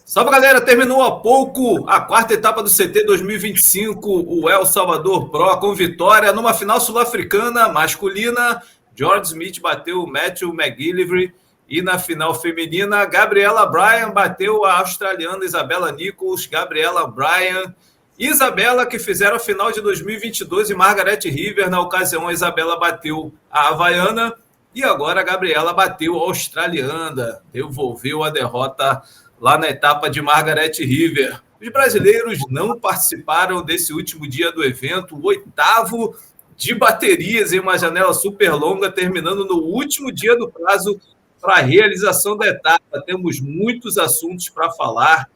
Salve, galera! Terminou há pouco a quarta etapa do CT 2025, o El Salvador Pro, com vitória numa final sul-africana masculina. George Smith bateu o Matthew McGillivray e na final feminina, Gabriela Bryan bateu a australiana Isabella Nichols. Gabriela Bryan e Isabella, que fizeram a final de 2022, e Margaret River. Na ocasião, a Isabella bateu a havaiana e agora a Gabriela bateu a australiana, devolveu a derrota lá na etapa de Margaret River. Os brasileiros não participaram desse último dia do evento, o 8º de baterias em uma janela super longa, terminando no último dia do prazo para a realização da etapa. Temos muitos assuntos para falar.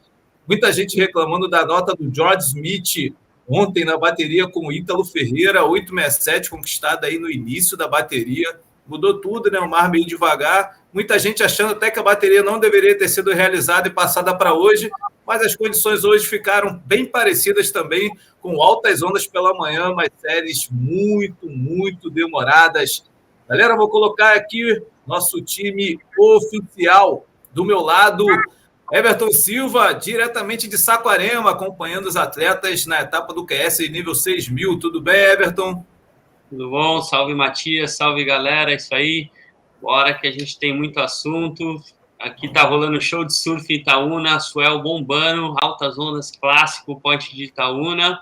Muita gente reclamando da nota do George Smith ontem na bateria com o Ítalo Ferreira, 867, conquistada aí no início da bateria. Mudou tudo, né? O mar meio devagar. Muita gente achando até que a bateria não deveria ter sido realizada e passada para hoje, mas as condições hoje ficaram bem parecidas também, com altas ondas pela manhã, mas séries muito demoradas. Galera, vou colocar aqui nosso time oficial. Do meu lado, Everton Silva, diretamente de Saquarema, acompanhando os atletas na etapa do QS nível 6.000. Tudo bem, Everton? Tudo bom? Salve, Matias. Salve, galera. É isso aí. Bora que a gente tem muito assunto. Aqui tá rolando show de surf em Itaúna, Suel bombando, altas ondas clássico, Ponte de Itaúna.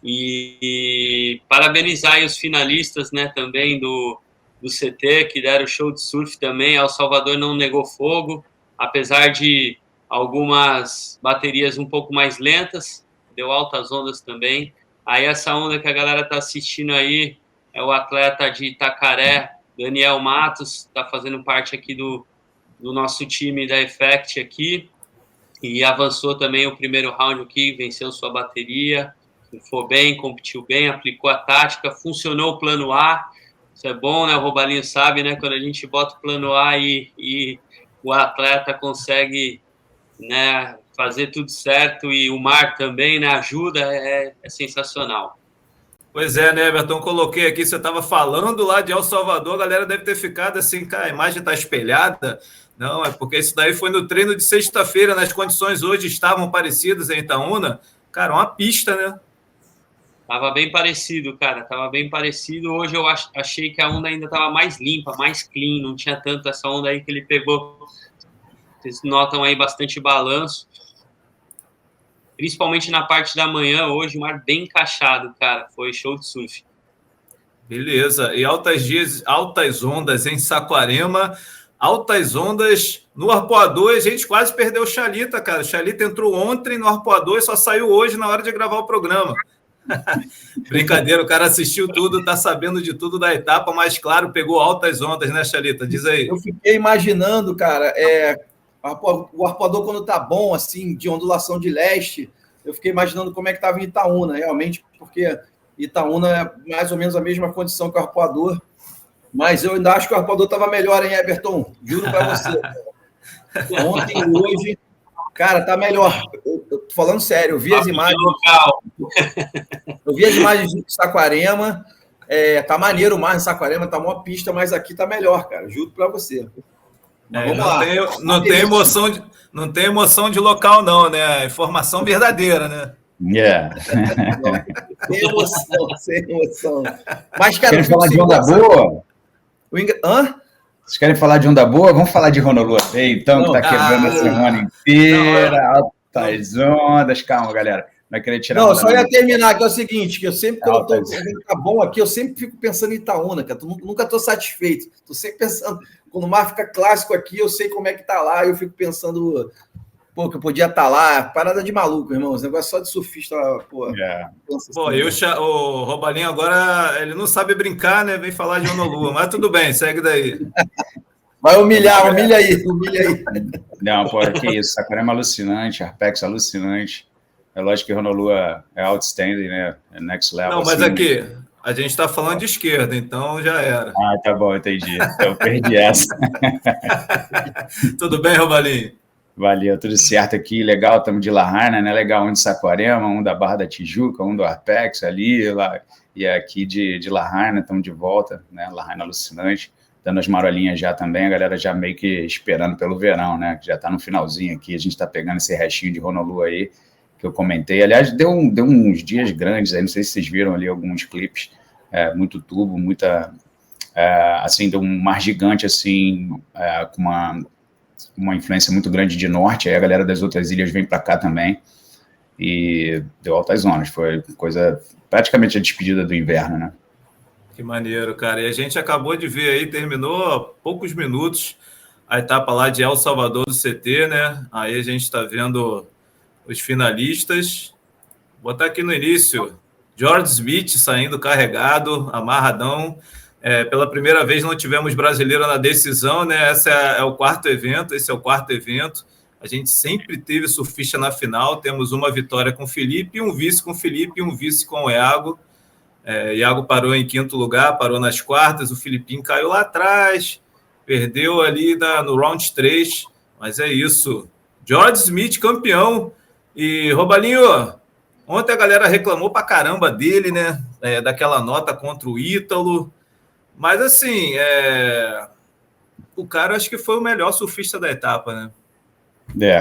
E parabenizar aí os finalistas, né, também do CT, que deram show de surf também. El Salvador não negou fogo, apesar de algumas baterias um pouco mais lentas, deu altas ondas também. Aí essa onda que a galera tá assistindo aí é o atleta de Itacaré, Daniel Matos, está fazendo parte aqui do nosso time da Effect aqui, e avançou também o primeiro round aqui, venceu sua bateria, foi bem, competiu bem, aplicou a tática, funcionou o plano A. Isso é bom, né? O Robalinho sabe, né? Quando a gente bota o plano A e o atleta consegue, né, fazer tudo certo, e o mar também, né, ajuda, é sensacional. Pois é, né, Everton? Coloquei aqui, você estava falando lá de El Salvador, a galera deve ter ficado assim, cara, a imagem está espelhada. Não, é porque isso daí foi no treino de sexta-feira, nas condições hoje estavam parecidas em Itaúna. Cara, uma pista, né? Tava bem parecido, cara, tava bem parecido. Hoje eu achei que a onda ainda tava mais limpa, mais clean, não tinha tanto essa onda aí que ele pegou. Vocês notam aí bastante balanço. Principalmente na parte da manhã, hoje o mar bem encaixado, cara. Foi show de surf. Beleza. E altas ondas em Saquarema, altas ondas no Arpoador. A gente quase perdeu o Chalita, cara. O Chalita entrou ontem no Arpoador e só saiu hoje na hora de gravar o programa. Brincadeira, o cara assistiu tudo, tá sabendo de tudo da etapa, mas claro, pegou altas ondas, né, Chalita? Diz aí. Eu fiquei imaginando, cara, o arpoador quando tá bom, assim, de ondulação de leste, eu fiquei imaginando como é que tava em Itaúna, realmente, porque Itaúna é mais ou menos a mesma condição que o arpoador, mas eu ainda acho que o arpoador tava melhor, hein, Everton? Juro para você. Ontem e hoje, cara, tá melhor. Eu tô falando sério, eu vi as imagens. Eu vi as imagens de Saquarema. Tá maneiro o mar em Saquarema, tá uma pista, mas aqui tá melhor, cara. Juro para você. Vamos lá. Não tem emoção de local, não, né? Informação verdadeira, né? Sem emoção. Mas, cara, querem falar de onda boa? Vocês querem falar de onda boa? Vamos falar de Honolulu Bay, então, que tá quebrando a semana inteira, altas ondas. Calma, galera. Não querer tirar. Não, só ia terminar, que é o seguinte, que eu sempre, quando tá bom aqui, eu sempre fico pensando em Itaúna, cara. Nunca tô satisfeito. Tô sempre pensando, quando o mar fica clássico aqui, eu sei como é que tá lá, eu fico pensando, pô, que eu podia estar lá. Parada de maluco, irmão. Esse negócio só de surfista, pô. Pô, o Robalinho agora, ele não sabe brincar, né? Vem falar de Honolulu, mas tudo bem, segue daí. Vai humilha aí. Não, pô, que isso. Saquarema é alucinante, Arpex é alucinante. É lógico que Honolulu é outstanding, né? É next level. Não, mas assim, aqui, a gente está falando de esquerda, então já era. Ah, tá bom, entendi. Eu perdi essa. Tudo bem, Robalinho? Valeu, tudo certo aqui. Legal, estamos de Lahaina, né? Legal, um de Saquarema, um da Barra da Tijuca, um do Arpex ali, lá, e aqui de Lahaina, estamos de volta, né? Lahaina alucinante. dando as marolinhas já também, a galera já meio que esperando pelo verão, né? Que já está no finalzinho aqui, a gente está pegando esse restinho de Honolulu aí, que eu comentei. Aliás, deu uns dias grandes aí, não sei se vocês viram ali alguns clipes, muito tubo, muita... assim, deu um mar gigante, assim, com uma influência muito grande de norte, aí a galera das outras ilhas vem para cá também, e deu altas zonas, foi coisa, praticamente a despedida do inverno, né? Que maneiro, cara. E a gente acabou de ver aí, terminou há poucos minutos a etapa lá de El Salvador do CT, né? Aí a gente está vendo os finalistas. Vou botar aqui no início, George Smith saindo carregado, amarradão. Pela primeira vez não tivemos brasileiro na decisão, né? Esse é o quarto evento, A gente sempre teve surfista na final, temos uma vitória com o Felipe, um vice com o Felipe e um vice com o Iago. Iago parou em quinto lugar, parou nas quartas, o Filipinho caiu lá atrás, perdeu ali no round 3, mas é isso. George Smith, campeão. E, Robalinho, ontem a galera reclamou pra caramba dele, né? Daquela nota contra o Ítalo. Mas, assim, o cara acho que foi o melhor surfista da etapa, né?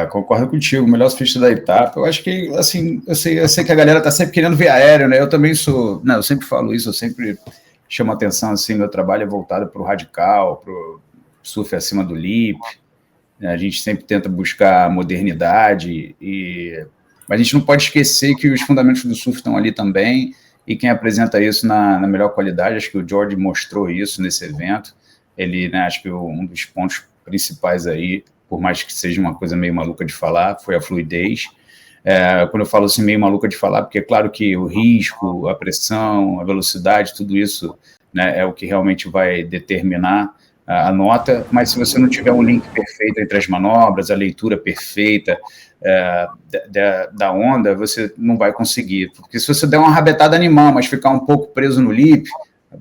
Concordo contigo, o melhor surfista da etapa. Eu acho que, assim, eu sei que a galera tá sempre querendo ver aéreo, né? Eu também sou, eu sempre falo isso, eu sempre chamo atenção, assim, meu trabalho é voltado para o radical, para o surf acima do lip, né? A gente sempre tenta buscar modernidade, mas a gente não pode esquecer que os fundamentos do surf estão ali também, e quem apresenta isso na melhor qualidade, acho que o George mostrou isso nesse evento, ele, né, acho que um dos pontos principais aí, por mais que seja uma coisa meio maluca de falar, foi a fluidez. Quando eu falo assim, meio maluca de falar, porque é claro que o risco, a pressão, a velocidade, tudo isso, né, é o que realmente vai determinar a nota, mas se você não tiver um link perfeito entre as manobras, a leitura perfeita da onda, você não vai conseguir. Porque se você der uma rabetada animal, mas ficar um pouco preso no lip,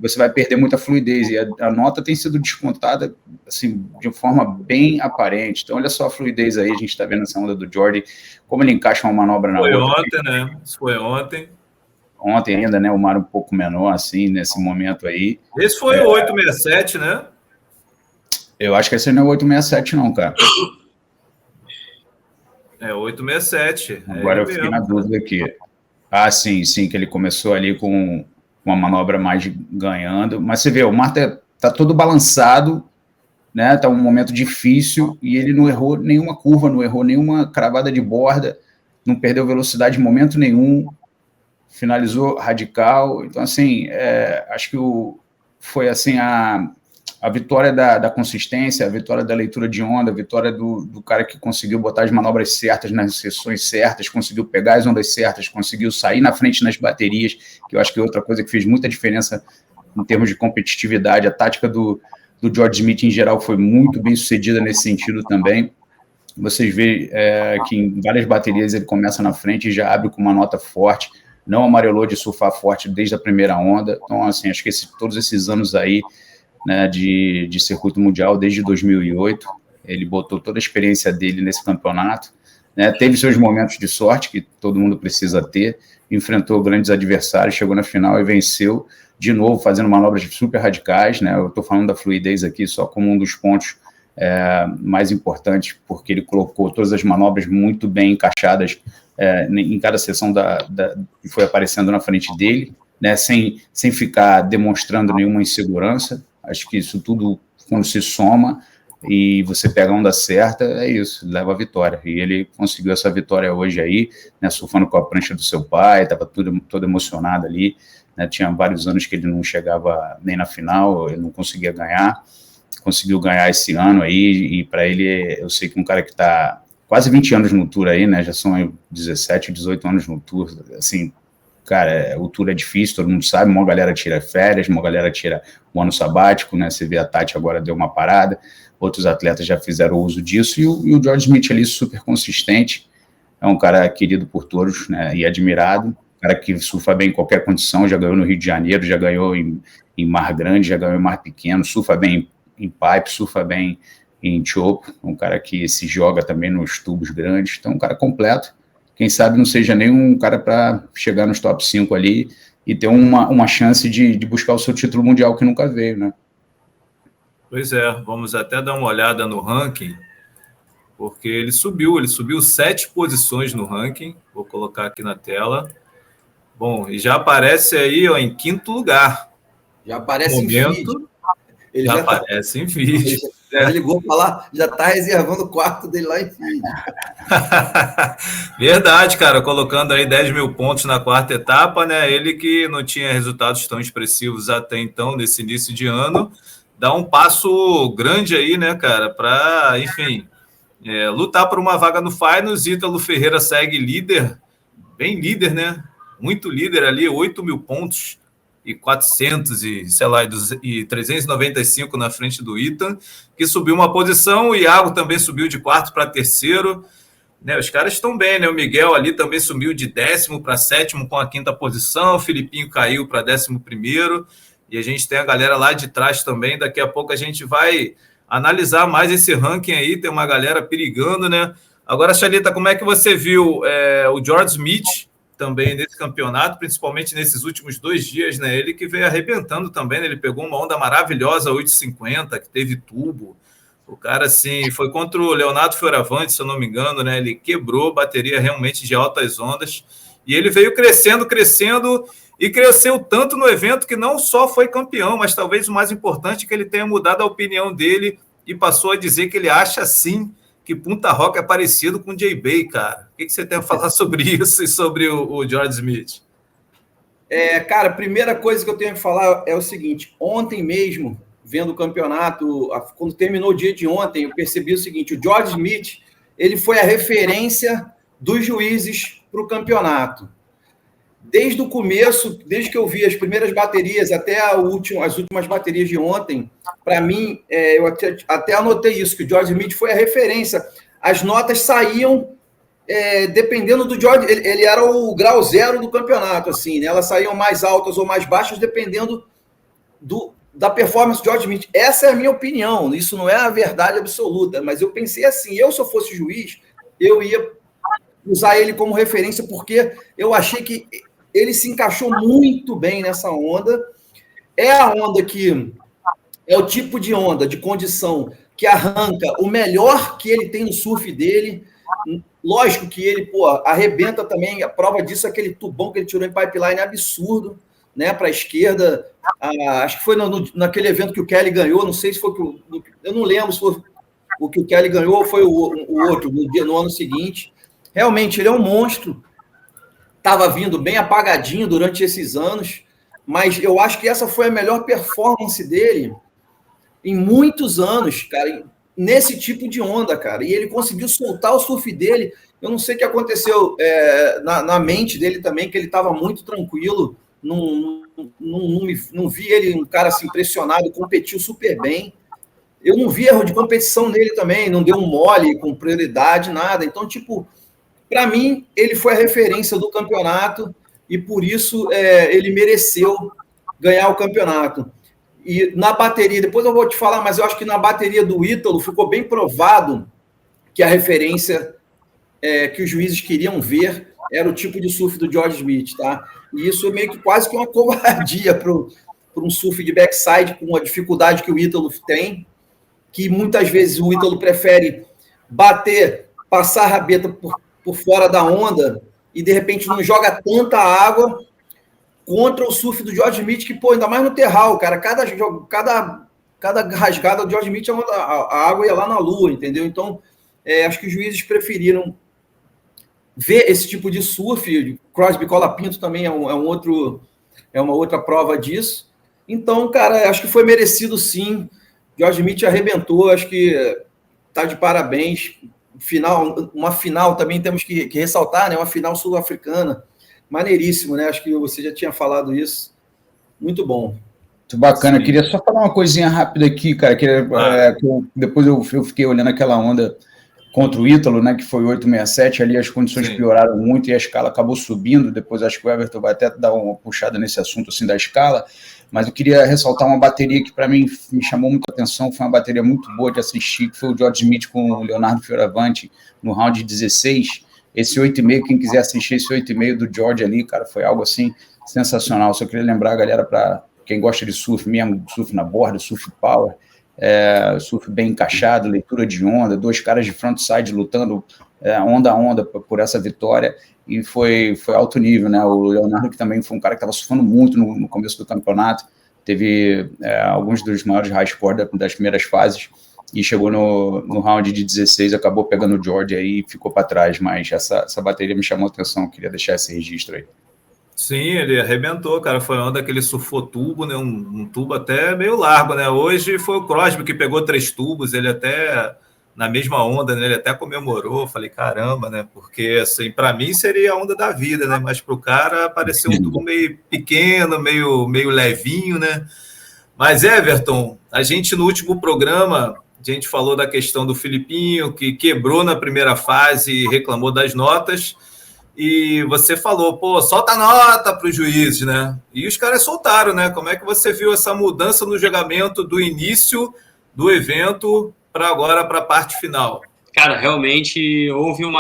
você vai perder muita fluidez, e a nota tem sido descontada assim, de forma bem aparente. Então, olha só a fluidez aí, a gente está vendo essa onda do Jordi, como ele encaixa uma manobra na outra. Foi ontem, né? Isso foi ontem. Ontem ainda, né? O mar um pouco menor, assim, nesse momento aí. Esse foi o 867, né? Eu acho que esse não é o 867, não, cara. 867. Agora eu fiquei na dúvida aqui. Sim, que ele começou ali com uma manobra mais ganhando, mas você vê, o mar tá todo balançado, né? Tá um momento difícil e ele não errou nenhuma curva, não errou nenhuma cravada de borda, não perdeu velocidade em momento nenhum, finalizou radical. Então, assim, acho que foi assim a vitória da consistência, a vitória da leitura de onda, a vitória do cara que conseguiu botar as manobras certas nas sessões certas, conseguiu pegar as ondas certas, conseguiu sair na frente nas baterias, que eu acho que é outra coisa que fez muita diferença em termos de competitividade. A tática do George Smith, em geral, foi muito bem sucedida nesse sentido também. Vocês veem que em várias baterias ele começa na frente e já abre com uma nota forte, não amarelou de surfar forte desde a primeira onda. Então, assim, acho que todos esses anos aí, né, de circuito mundial, desde 2008, ele botou toda a experiência dele nesse campeonato, né, teve seus momentos de sorte, que todo mundo precisa ter, enfrentou grandes adversários, chegou na final e venceu, de novo, fazendo manobras super radicais, né, eu estou falando da fluidez aqui só como um dos pontos mais importantes, porque ele colocou todas as manobras muito bem encaixadas em cada sessão que foi aparecendo na frente dele, né, sem ficar demonstrando nenhuma insegurança. Acho que isso tudo, quando se soma e você pega a onda certa, é isso, leva a vitória. E ele conseguiu essa vitória hoje aí, né, surfando com a prancha do seu pai, estava todo emocionado ali, né, tinha vários anos que ele não chegava nem na final, ele não conseguia ganhar, conseguiu ganhar esse ano aí, e para ele, eu sei que um cara que está quase 20 anos no Tour aí, né, já são 17, 18 anos no Tour, assim, cara, o Tour é difícil, todo mundo sabe, uma galera tira férias, uma galera tira um ano sabático, né, você vê a Tati agora deu uma parada, outros atletas já fizeram uso disso, e o George Smith ali super consistente, é um cara querido por todos, né, e admirado, um cara que surfa bem em qualquer condição, já ganhou no Rio de Janeiro, já ganhou em mar grande, já ganhou em mar pequeno, surfa bem em pipe, surfa bem em chope, um cara que se joga também nos tubos grandes, então um cara completo. Quem sabe não seja nem um cara para chegar nos top 5 ali e ter uma chance de buscar o seu título mundial que nunca veio, né? Pois é, vamos até dar uma olhada no ranking, porque ele subiu 7 posições no ranking. Vou colocar aqui na tela. Bom, e já aparece aí, ó, em 5º lugar. Já aparece em feed. Ele já aparece em feed. Ele ligou para lá, já está reservando o quarto dele lá em feed. Verdade, cara, colocando aí 10 mil pontos na 4ª etapa, né? Ele que não tinha resultados tão expressivos até então, nesse início de ano, dá um passo grande aí, né, cara, para, enfim, lutar por uma vaga no Finals. Ítalo Ferreira segue líder, bem líder, né? Muito líder ali, 8 mil pontos e 400 e, sei lá, e 395 na frente do Ethan, que subiu uma posição. O Iago também subiu de 4º para 3º. Né, os caras estão bem, né? O Miguel ali também subiu de 10º para 7º com a 5ª posição. O Filipinho caiu para 11º. E a gente tem a galera lá de trás também. Daqui a pouco a gente vai analisar mais esse ranking aí. Tem uma galera perigando, né? Agora, Chalita, como é que você viu o George Smith também nesse campeonato, principalmente nesses últimos 2 dias, né? Ele que veio arrebentando também, né? Ele pegou uma onda maravilhosa, 8,50, que teve tubo. O cara, assim, foi contra o Leonardo Fioravanti, se eu não me engano, né? Ele quebrou bateria realmente de altas ondas. E ele veio crescendo, e cresceu tanto no evento que não só foi campeão, mas talvez o mais importante é que ele tenha mudado a opinião dele e passou a dizer que ele acha, sim, que Punta Roca é parecido com J-Bay, cara. O que você tem a falar sobre isso e sobre o George Smith? Cara, a primeira coisa que eu tenho que falar é o seguinte. Ontem mesmo, vendo o campeonato, quando terminou o dia de ontem, eu percebi o seguinte: o George Smith, ele foi a referência dos juízes para o campeonato. Desde o começo, desde que eu vi as primeiras baterias até as últimas baterias de ontem, para mim, eu até anotei isso, que o George Smith foi a referência. As notas saíam dependendo do George, ele era o grau 0 do campeonato, assim, né? Elas saíam mais altas ou mais baixas, dependendo da performance do George Smith. Essa é a minha opinião, isso não é a verdade absoluta, mas eu pensei assim, se eu fosse juiz, eu ia usar ele como referência, porque eu achei que ele se encaixou muito bem nessa onda. É a onda que é o tipo de onda, de condição, que arranca o melhor que ele tem no surf dele. Lógico que ele, arrebenta também. A prova disso é aquele tubão que ele tirou em pipeline absurdo, né, para a esquerda. Acho que foi naquele evento que o Kelly ganhou, não sei se foi eu não lembro se foi o que o Kelly ganhou ou foi o outro, no ano seguinte. Realmente, ele é um monstro. Estava vindo bem apagadinho durante esses anos, mas eu acho que essa foi a melhor performance dele em muitos anos, cara, nesse tipo de onda, cara. E ele conseguiu soltar o surf dele. Eu não sei o que aconteceu na mente dele também, que ele estava muito tranquilo. Não vi ele, um cara assim, impressionado, competiu super bem. Eu não vi erro de competição nele também, não deu um mole com prioridade, nada. Então, para mim, ele foi a referência do campeonato e, por isso, ele mereceu ganhar o campeonato. E na bateria, depois eu vou te falar, mas eu acho que na bateria do Ítalo ficou bem provado que a referência que os juízes queriam ver era o tipo de surf do George Smith, tá? E isso é meio que quase que uma covardia para um surf de backside com a dificuldade que o Ítalo tem, que muitas vezes o Ítalo prefere passar a rabeta por fora da onda e, de repente, não joga tanta água contra o surf do George Smith, que, ainda mais no terral, cara, cada rasgada do George Smith, a água ia lá na lua, entendeu? Então, acho que os juízes preferiram ver esse tipo de surf. Crosby Cola Pinto também é uma outra prova disso. Então, cara, acho que foi merecido, sim. George Smith arrebentou, acho que tá de parabéns. Uma final também temos que ressaltar, né? Uma final sul-africana. Maneiríssimo, né? Acho que você já tinha falado isso. Muito bom. Muito bacana. Sim. Queria só falar uma coisinha rápida aqui, cara. Depois eu fiquei olhando aquela onda contra o Ítalo, né? Que foi 8,67. Ali as condições pioraram muito e a escala acabou subindo. Depois acho que o Everton vai até dar uma puxada nesse assunto assim da escala. Mas eu queria ressaltar uma bateria que, para mim, me chamou muita atenção. Foi uma bateria muito boa de assistir, que foi o George Smith com o Leonardo Fioravanti no round 16. Esse 8,5, quem quiser assistir esse 8,5 do George ali, cara, foi algo assim sensacional. Só queria lembrar, galera, para quem gosta de surf mesmo, surf na borda, surf power, surf bem encaixado, leitura de onda, 2 caras de frontside lutando onda a onda por essa vitória, e foi alto nível, né? O Leonardo, que também foi um cara que estava surfando muito no começo do campeonato, teve alguns dos maiores high score das primeiras fases, e chegou no round de 16, acabou pegando o George aí e ficou para trás, mas essa bateria me chamou a atenção, queria deixar esse registro aí. Sim, ele arrebentou, cara. Foi onda que ele surfou tubo, né? Um tubo até meio largo, né? Hoje foi o Crosby que pegou 3 tubos, ele até na mesma onda, né? Ele até comemorou. Falei, caramba, né? Porque assim, para mim seria a onda da vida, né? Mas para o cara pareceu um tubo meio pequeno, meio levinho, né? Mas Everton, a gente no último programa a gente falou da questão do Filipinho que quebrou na primeira fase e reclamou das notas. E você falou, pô, solta a nota para os juízes, né? E os caras soltaram, né? Como é que você viu essa mudança no julgamento do início do evento para agora, para a parte final? Cara, realmente houve um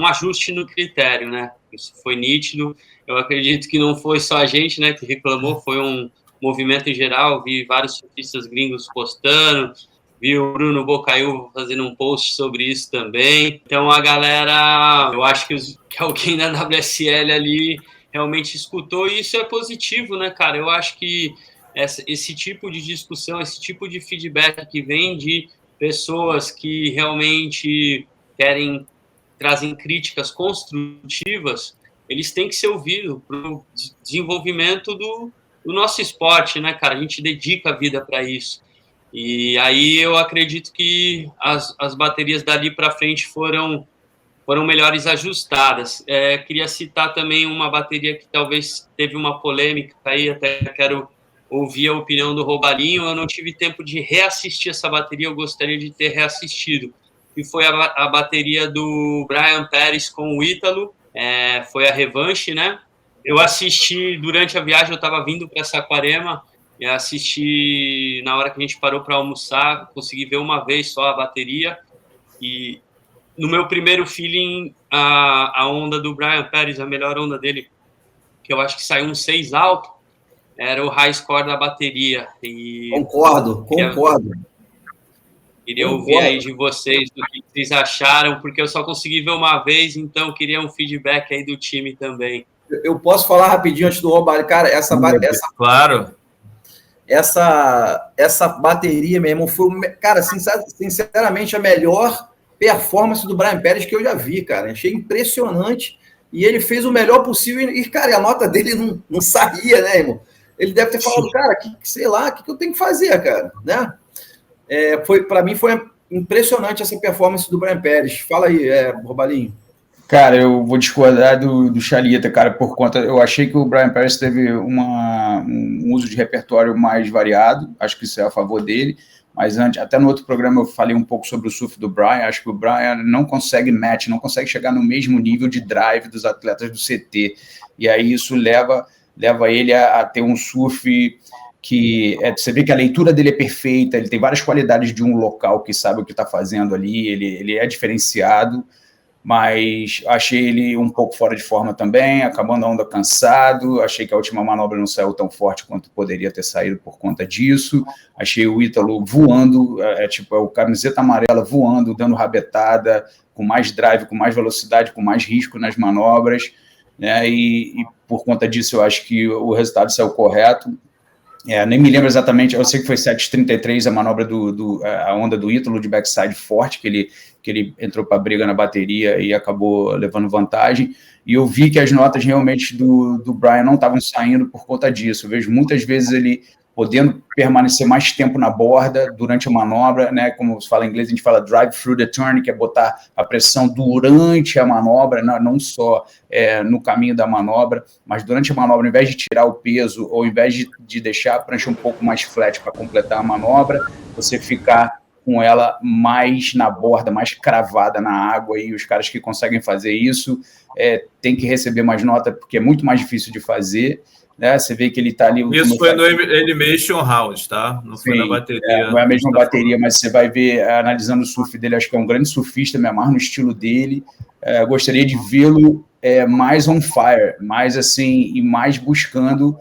ajuste no critério, né? Isso foi nítido. Eu acredito que não foi só a gente, né, que reclamou, foi um movimento em geral. Vi vários surfistas gringos postando, vi o Bruno Bocaiúva fazendo um post sobre isso também. Então a galera, eu acho que alguém da WSL ali realmente escutou, e isso é positivo, né, cara? Eu acho que esse tipo de discussão, esse tipo de feedback que vem de pessoas que realmente trazem críticas construtivas, eles têm que ser ouvidos para o desenvolvimento do nosso esporte, né, cara? A gente dedica a vida para isso. E aí eu acredito que as baterias dali para frente foram melhores ajustadas. Queria citar também uma bateria que talvez teve uma polêmica aí, até quero ouvir a opinião do Robalinho. Eu não tive tempo de reassistir essa bateria, eu gostaria de ter reassistido, que foi a bateria do Brian Pérez com o Ítalo, foi a revanche, né? Eu assisti durante a viagem, eu estava vindo para Saquarema, e assisti na hora que a gente parou para almoçar, consegui ver uma vez só a bateria, e no meu primeiro feeling, a onda do Brian Pérez, a melhor onda dele, que eu acho que saiu um 6 alto, era o high score da bateria. E concordo. Queria ouvir aí de vocês o que vocês acharam, porque eu só consegui ver uma vez, então queria um feedback aí do time também. Eu posso falar rapidinho antes do Robalho? Cara, claro. Essa bateria, meu irmão, foi, cara, sinceramente, a melhor performance do Brian Pérez que eu já vi, cara. Achei impressionante. E ele fez o melhor possível. E, cara, a nota dele não saía, né, irmão? Ele deve ter falado, cara, sei lá, o que eu tenho que fazer, cara, né? Para mim, foi impressionante essa performance do Brian Pérez. Fala aí, Robalinho. Cara, eu vou discordar do Chalita, cara, por conta... Eu achei que o Brian Pérez teve um uso de repertório mais variado, acho que isso é a favor dele, mas até no outro programa eu falei um pouco sobre o surf do Brian, acho que o Brian não consegue não consegue chegar no mesmo nível de drive dos atletas do CT, e aí isso leva ele a ter um surf que você vê que a leitura dele é perfeita, ele tem várias qualidades de um local que sabe o que está fazendo ali, ele é diferenciado, mas achei ele um pouco fora de forma também, acabando a onda cansado, achei que a última manobra não saiu tão forte quanto poderia ter saído por conta disso, achei o Ítalo voando, o camiseta amarela voando, dando rabetada, com mais drive, com mais velocidade, com mais risco nas manobras, né, e por conta disso eu acho que o resultado saiu correto. Nem me lembro exatamente, eu sei que foi 7,33 a manobra a onda do Ítalo de backside forte, que ele entrou para a briga na bateria e acabou levando vantagem, e eu vi que as notas realmente do Brian não estavam saindo por conta disso. Eu vejo muitas vezes ele podendo permanecer mais tempo na borda durante a manobra, né? Como se fala em inglês, a gente fala drive through the turn, que é botar a pressão durante a manobra, não só no caminho da manobra, mas durante a manobra, ao invés de tirar o peso, ou ao invés de deixar a prancha um pouco mais flat para completar a manobra, você ficar com ela mais na borda, mais cravada na água, e os caras que conseguem fazer isso têm que receber mais nota, porque é muito mais difícil de fazer, né? Você vê que ele está ali... Isso foi no Elimination Round, tá? Não foi na bateria. Não é a mesma bateria, mas você vai ver, analisando o surf dele, acho que é um grande surfista, me amarro no estilo dele, gostaria de vê-lo mais on fire, mais assim, e mais buscando,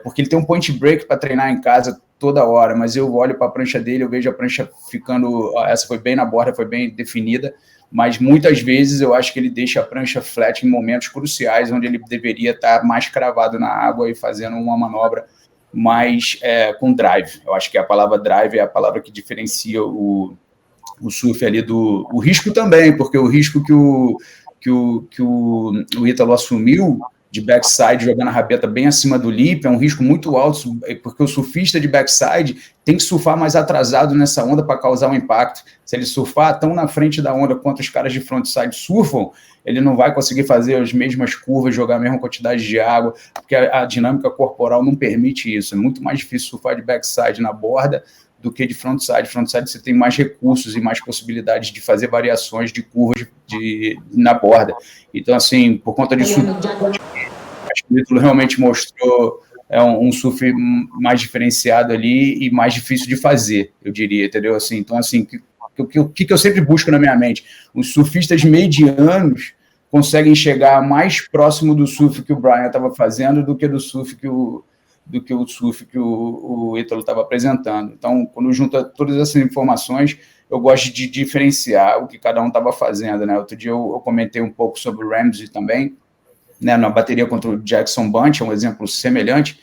porque ele tem um point break para treinar em casa toda hora, mas eu olho para a prancha dele, eu vejo a prancha ficando... Essa foi bem na borda, foi bem definida, mas muitas vezes eu acho que ele deixa a prancha flat em momentos cruciais, onde ele deveria estar mais cravado na água e fazendo uma manobra mais com drive. Eu acho que a palavra drive é a palavra que diferencia o surf ali o risco também, porque o risco que o Ítalo assumiu de backside, jogando a rabeta bem acima do lip, é um risco muito alto, porque o surfista de backside tem que surfar mais atrasado nessa onda para causar um impacto. Se ele surfar tão na frente da onda quanto os caras de frontside surfam, ele não vai conseguir fazer as mesmas curvas, jogar a mesma quantidade de água, porque a dinâmica corporal não permite isso. É muito mais difícil surfar de backside na borda do que de frontside. Frontside você tem mais recursos e mais possibilidades de fazer variações de curvas na borda. Então, assim, por conta disso, acho que o Ítalo realmente mostrou um surf mais diferenciado ali e mais difícil de fazer, eu diria, entendeu? Assim, então, assim, o que eu sempre busco na minha mente? Os surfistas medianos conseguem chegar mais próximo do surf que o Brian estava fazendo do que do surf que o Ítalo estava apresentando. Então, quando junta todas essas informações, eu gosto de diferenciar o que cada um estava fazendo, né? Outro dia eu comentei um pouco sobre o Ramsey também, né, na bateria contra o Jackson Bunch, é um exemplo semelhante.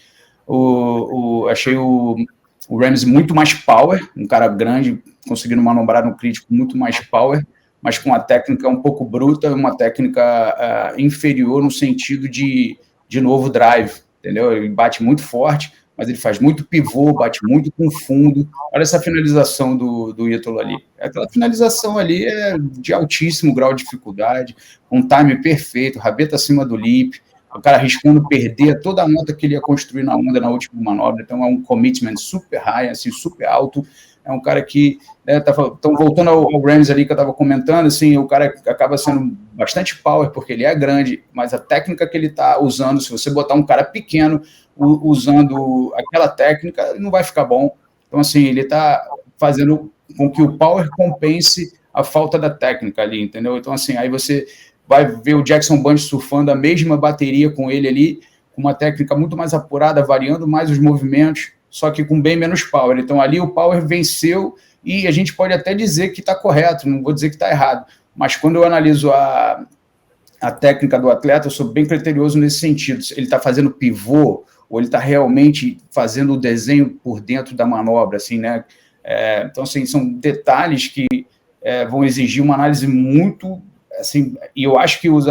Achei o Ramsey muito mais power, um cara grande, conseguindo manobrar no crítico muito mais power, mas com uma técnica um pouco bruta, uma técnica inferior no sentido de novo drive, entendeu? Ele bate muito forte, mas ele faz muito pivô, bate muito com fundo. Olha essa finalização do Ítalo ali. Aquela finalização ali é de altíssimo grau de dificuldade, um time perfeito, rabeta acima do lip, o cara arriscando perder toda a nota que ele ia construir na onda na última manobra. Então é um commitment super high, assim, super alto. É um cara que, né, então voltando ao Ramsey ali que eu estava comentando, assim, o cara acaba sendo bastante power, porque ele é grande, mas a técnica que ele está usando, se você botar um cara pequeno usando aquela técnica, não vai ficar bom. Então, assim, ele está fazendo com que o power compense a falta da técnica ali, entendeu? Então, assim, aí você vai ver o Jackson Bunch surfando a mesma bateria com ele ali, com uma técnica muito mais apurada, variando mais os movimentos, só que com bem menos power. Então, ali o power venceu e a gente pode até dizer que está correto, não vou dizer que está errado, mas quando eu analiso a técnica do atleta, eu sou bem criterioso nesse sentido. Ele está fazendo pivô ou ele está realmente fazendo o desenho por dentro da manobra, assim, né? Então, assim, são detalhes que vão exigir uma análise muito... Assim, e eu acho que os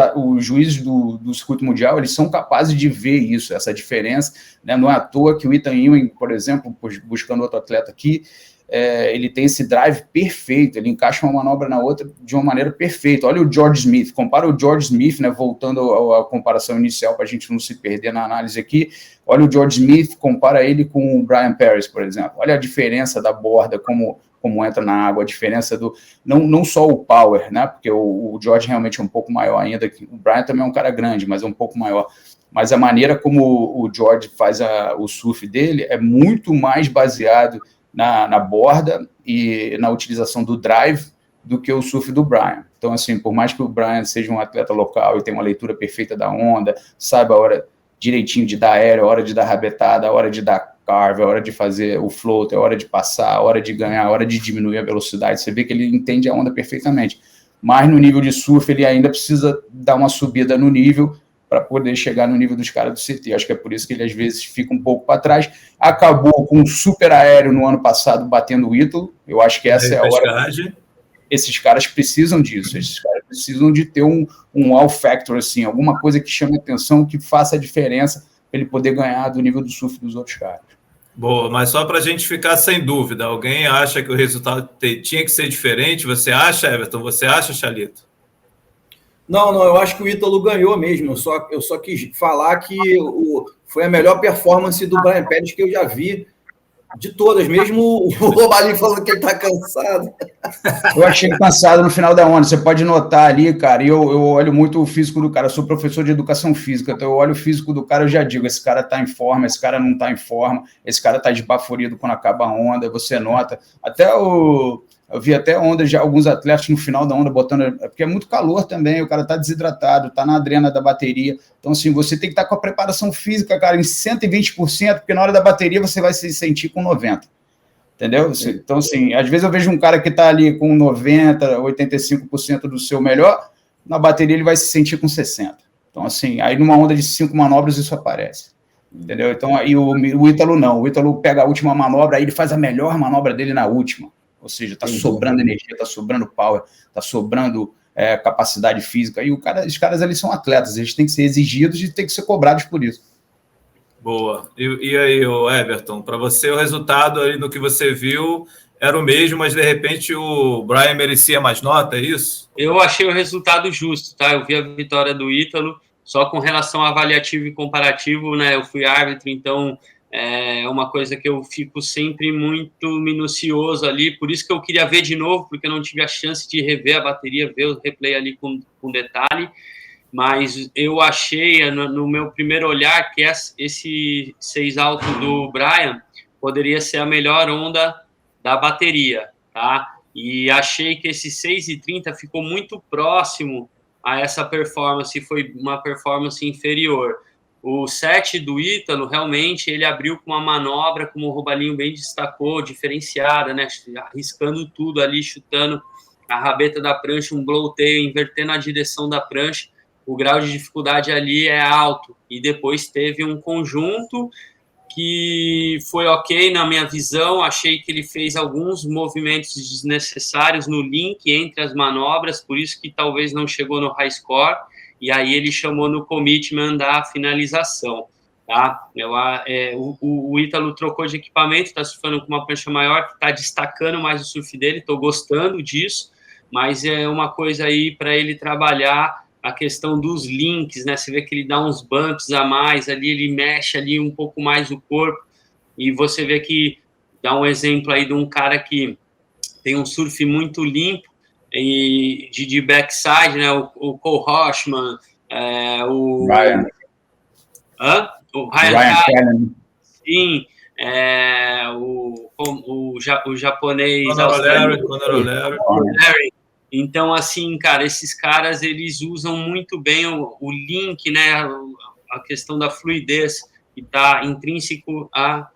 juízes do circuito mundial, eles são capazes de ver isso, essa diferença, né? Não é à toa que o Ethan Ewing, por exemplo, buscando outro atleta aqui, ele tem esse drive perfeito, ele encaixa uma manobra na outra de uma maneira perfeita. Olha o George Smith, compara o George Smith, né, voltando à comparação inicial para a gente não se perder na análise aqui, olha o George Smith, compara ele com o Brian Paris, por exemplo, olha a diferença da borda, como entra na água, a diferença do... Não só o power, né, porque o George realmente é um pouco maior ainda, o Brian também é um cara grande, mas é um pouco maior, mas a maneira como o George faz o surf dele é muito mais baseado na borda e na utilização do drive do que o surf do Brian. Então, assim, por mais que o Brian seja um atleta local e tenha uma leitura perfeita da onda, saiba a hora direitinho de dar aéreo, a hora de dar rabetada, a hora de dar carve, a hora de fazer o float, a hora de passar, a hora de ganhar, a hora de diminuir a velocidade, você vê que ele entende a onda perfeitamente. Mas no nível de surf, ele ainda precisa dar uma subida no nível para poder chegar no nível dos caras do CT. Acho que é por isso que ele, às vezes, fica um pouco para trás. Acabou com um super aéreo no ano passado, batendo o Ítalo. Eu acho que essa é a hora. Esses caras precisam disso. Esses caras precisam de ter um wow factor, assim, alguma coisa que chame atenção, que faça a diferença para ele poder ganhar do nível do surf dos outros caras. Boa, mas só para a gente ficar sem dúvida, alguém acha que o resultado tinha que ser diferente? Você acha, Everton? Você acha, Chalito? Não, eu acho que o Ítalo ganhou mesmo. Eu só quis falar que foi a melhor performance do Brian Paris que eu já vi de todas, mesmo o Romalinho falando que ele está cansado. Eu achei cansado no final da onda. Você pode notar ali, cara, e eu olho muito o físico do cara. Eu sou professor de educação física, então eu olho o físico do cara, eu já digo, esse cara está em forma, esse cara não está em forma, esse cara está esbaforido quando acaba a onda, você nota. Até Eu vi até ondas de alguns atletas no final da onda botando, porque é muito calor também, o cara tá desidratado, tá na adrena da bateria. Então, assim, você tem que estar com a preparação física, cara, em 120%, porque na hora da bateria você vai se sentir com 90%. Entendeu? Então, assim, às vezes eu vejo um cara que tá ali com 90%, 85% do seu melhor, na bateria ele vai se sentir com 60%. Então, assim, aí numa onda de 5 manobras isso aparece. Entendeu? Então, aí o Ítalo não. O Ítalo pega a última manobra, aí ele faz a melhor manobra dele na última. Ou seja, está sobrando energia, está sobrando power, está sobrando capacidade física. E os caras ali são atletas, eles têm que ser exigidos e têm que ser cobrados por isso. Boa. E aí, Everton, para você o resultado aí no que você viu era o mesmo, mas de repente o Brian merecia mais nota, é isso? Eu achei o resultado justo, tá? Eu vi a vitória do Ítalo, só com relação a avaliativo e comparativo, né? Eu fui árbitro, então é uma coisa que eu fico sempre muito minucioso ali, por isso que eu queria ver de novo, porque eu não tive a chance de rever a bateria, ver o replay ali com detalhe, mas eu achei, no meu primeiro olhar, que esse 6 alto do Brian poderia ser a melhor onda da bateria, tá? E achei que esse 6,30 ficou muito próximo a essa performance, foi uma performance inferior. O 7 do Ítalo, realmente, ele abriu com uma manobra, como o Robalinho bem destacou, diferenciada, né? Arriscando tudo ali, chutando a rabeta da prancha, um blow tail, invertendo a direção da prancha. O grau de dificuldade ali é alto. E depois teve um conjunto que foi ok na minha visão, achei que ele fez alguns movimentos desnecessários no link entre as manobras, por isso que talvez não chegou no high score, e aí ele chamou no commitment da finalização, tá? O Ítalo trocou de equipamento, está surfando com uma prancha maior, que está destacando mais o surf dele, estou gostando disso, mas é uma coisa aí para ele trabalhar a questão dos links, né? Você vê que ele dá uns bumps a mais ali, ele mexe ali um pouco mais o corpo, e você vê que dá um exemplo aí de um cara que tem um surf muito limpo e de backside, né? O Cole Hoshman, o Ryan. O Ryan Callen. Sim, o japonês Conor O'Leary. Então, assim, cara, esses caras, eles usam muito bem o link, né, a questão da fluidez, que está intrínseco a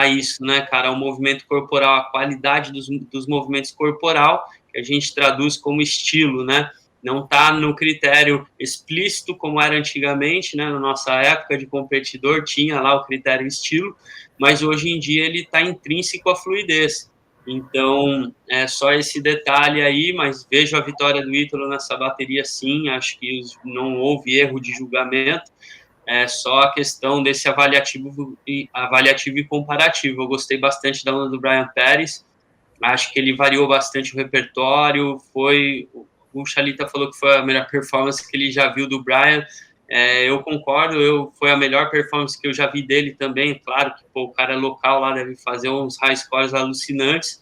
isso, né, cara, o movimento corporal, a qualidade dos movimentos corporal, que a gente traduz como estilo, né, não está no critério explícito, como era antigamente, né, na nossa época de competidor, tinha lá o critério estilo, mas hoje em dia ele está intrínseco à fluidez. Então, é só esse detalhe aí, mas vejo a vitória do Ítalo nessa bateria sim, acho que não houve erro de julgamento, é só a questão desse avaliativo e comparativo. Eu gostei bastante da onda do Brian Pérez, acho que ele variou bastante o repertório, o Chalita falou que foi a melhor performance que ele já viu do Brian, eu concordo, foi a melhor performance que eu já vi dele também, claro que o cara local lá deve fazer uns high scores alucinantes,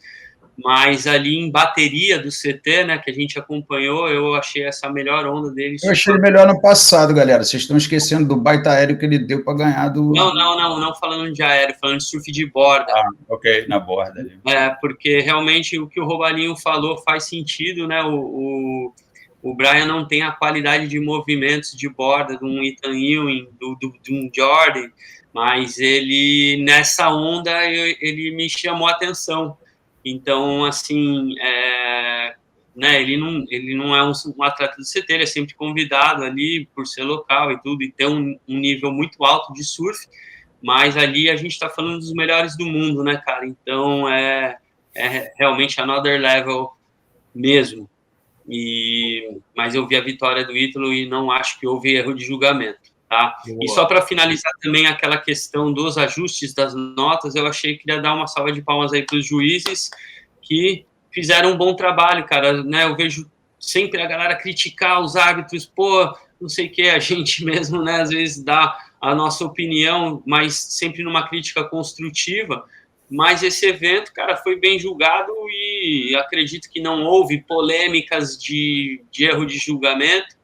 mas ali em bateria do CT, né, que a gente acompanhou, eu achei essa melhor onda dele. Eu achei ele melhor no passado, galera, vocês estão esquecendo do baita aéreo que ele deu para ganhar do... Não falando de aéreo, falando de surf de borda. Ok, na borda ali. Porque realmente o que o Robalinho falou faz sentido, né, o Brian não tem a qualidade de movimentos de borda de um Ethan Ewing, de um Jordan, mas ele, nessa onda, ele me chamou a atenção. Então, assim, né, ele não é um atleta do CT, ele é sempre convidado ali por ser local e tudo, e ter um nível muito alto de surf, mas ali a gente está falando dos melhores do mundo, né, cara? Então, é realmente another level mesmo. Mas eu vi a vitória do Ítalo e não acho que houve erro de julgamento, tá? E só para finalizar também aquela questão dos ajustes das notas, eu achei que ia dar uma salva de palmas aí para os juízes que fizeram um bom trabalho, cara, né? Eu vejo sempre a galera criticar os árbitros, não sei o que, a gente mesmo, né, às vezes dá a nossa opinião, mas sempre numa crítica construtiva. Mas esse evento, cara, foi bem julgado e acredito que não houve polêmicas de erro de julgamento.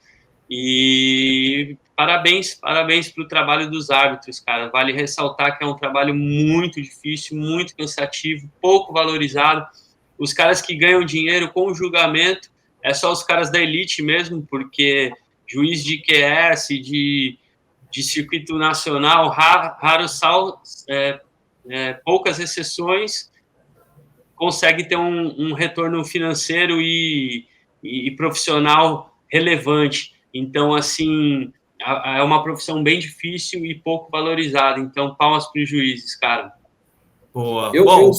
E parabéns para o trabalho dos árbitros, cara. Vale ressaltar que é um trabalho muito difícil, muito cansativo, pouco valorizado. os caras que ganham dinheiro com o julgamento é só os caras da elite mesmo, porque juiz de QS, de circuito nacional, poucas exceções, consegue ter um retorno financeiro e profissional relevante. Então, assim, é uma profissão bem difícil e pouco valorizada. Então, palmas para os juízes, cara. Boa. Bom,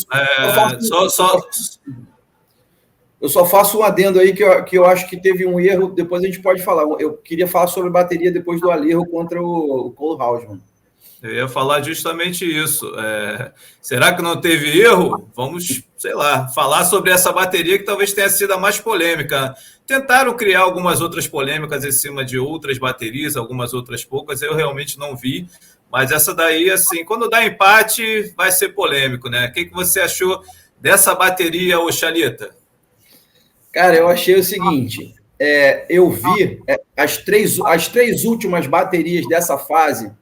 eu só faço um adendo aí que eu acho que teve um erro, depois a gente pode falar. Eu queria falar sobre bateria depois do Alejo contra o Cole Hausmann. Eu ia falar justamente isso. Será que não teve erro? Vamos, sei lá, falar sobre essa bateria que talvez tenha sido a mais polêmica. Tentaram criar algumas outras polêmicas em cima de outras baterias, algumas outras poucas, eu realmente não vi. Mas essa daí, assim, quando dá empate, vai ser polêmico, né? O que você achou dessa bateria, ô Chalita? Cara, eu achei o seguinte, eu vi as três últimas baterias dessa fase,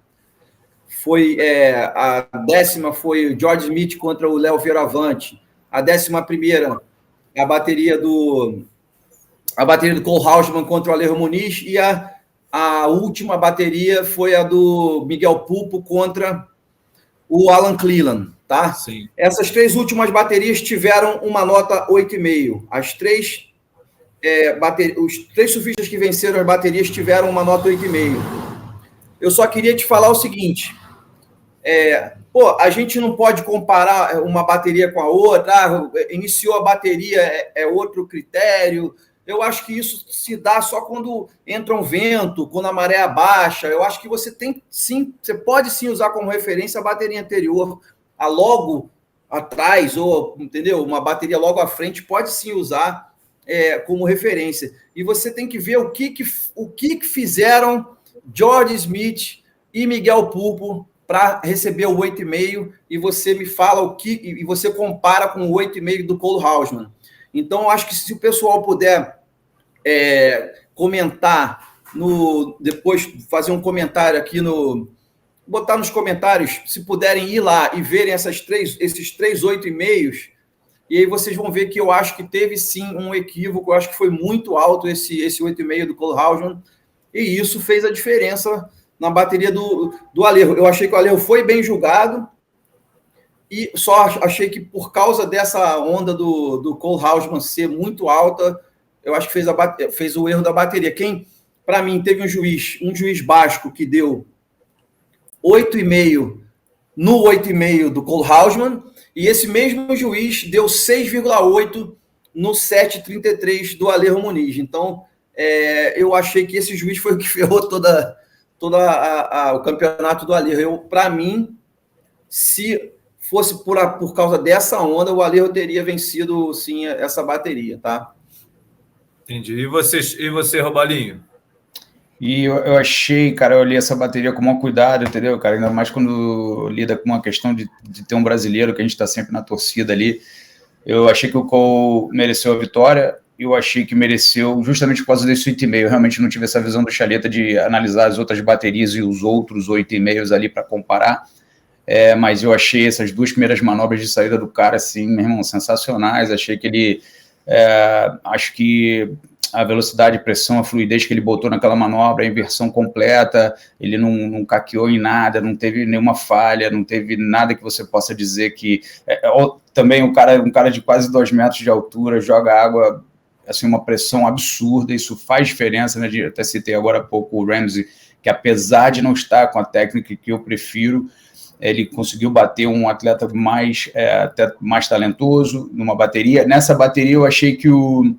a 10ª foi o George Smith contra o Léo Fioravante, a 11ª, a bateria do Cole Hausmann contra o Alejo Muniz, e a última bateria foi a do Miguel Pulpo contra o Alan Cleland, tá? Sim. Essas 3 últimas baterias tiveram uma nota 8,5. Os 3 surfistas que venceram as baterias tiveram uma nota 8,5. Eu só queria te falar o seguinte, a gente não pode comparar uma bateria com a outra, iniciou a bateria, é outro critério. Eu acho que isso se dá só quando entra um vento, quando a maré baixa. Eu acho que você pode sim usar como referência a bateria anterior, a logo atrás, ou, entendeu? Uma bateria logo à frente pode sim usar como referência. E você tem que ver o que fizeram George Smith e Miguel Pulpo para receber o 8,5, e você me fala e você compara com o 8,5 do Cole Hausmann. Então, eu acho que se o pessoal puder comentar, depois fazer um comentário aqui botar nos comentários, se puderem ir lá e verem esses 3 8,5, e aí vocês vão ver que eu acho que teve sim um equívoco, eu acho que foi muito alto esse 8,5 do Cole Hausmann, e isso fez a diferença na bateria do Alejo. Eu achei que o Alejo foi bem julgado, e só achei que por causa dessa onda do Cole Hausmann ser muito alta, eu acho que fez o erro da bateria. Para mim, teve um juiz basco que deu 8,5 no 8,5 do Cole Hausmann, e esse mesmo juiz deu 6,8 no 7,33 do Alejo Muniz. Então, eu achei que esse juiz foi o que ferrou todo o campeonato do Alejo. Para mim, se fosse por causa dessa onda, o Alejo teria vencido, sim, essa bateria, tá? Entendi. E você, Robalinho? E eu achei, cara, eu olhei essa bateria com maior cuidado, entendeu, cara? Ainda mais quando lida com uma questão de ter um brasileiro, que a gente está sempre na torcida ali. Eu achei que o Cole mereceu a vitória, eu achei que mereceu justamente por causa desse 8,5. Eu realmente não tive essa visão do Chaleta de analisar as outras baterias e os outros 8,5 ali para comparar. Mas eu achei essas 2 primeiras manobras de saída do cara, assim, meu irmão, sensacionais. Achei que ele... acho que a velocidade, a pressão, a fluidez que ele botou naquela manobra, a inversão completa, ele não caqueou em nada, não teve nenhuma falha, não teve nada que você possa dizer que... também um cara de quase 2 metros de altura, joga água, assim, uma pressão absurda, isso faz diferença, né? Até citei agora há pouco o Ramsey, que apesar de não estar com a técnica que eu prefiro, ele conseguiu bater um atleta até mais talentoso numa bateria. Nessa bateria eu achei que o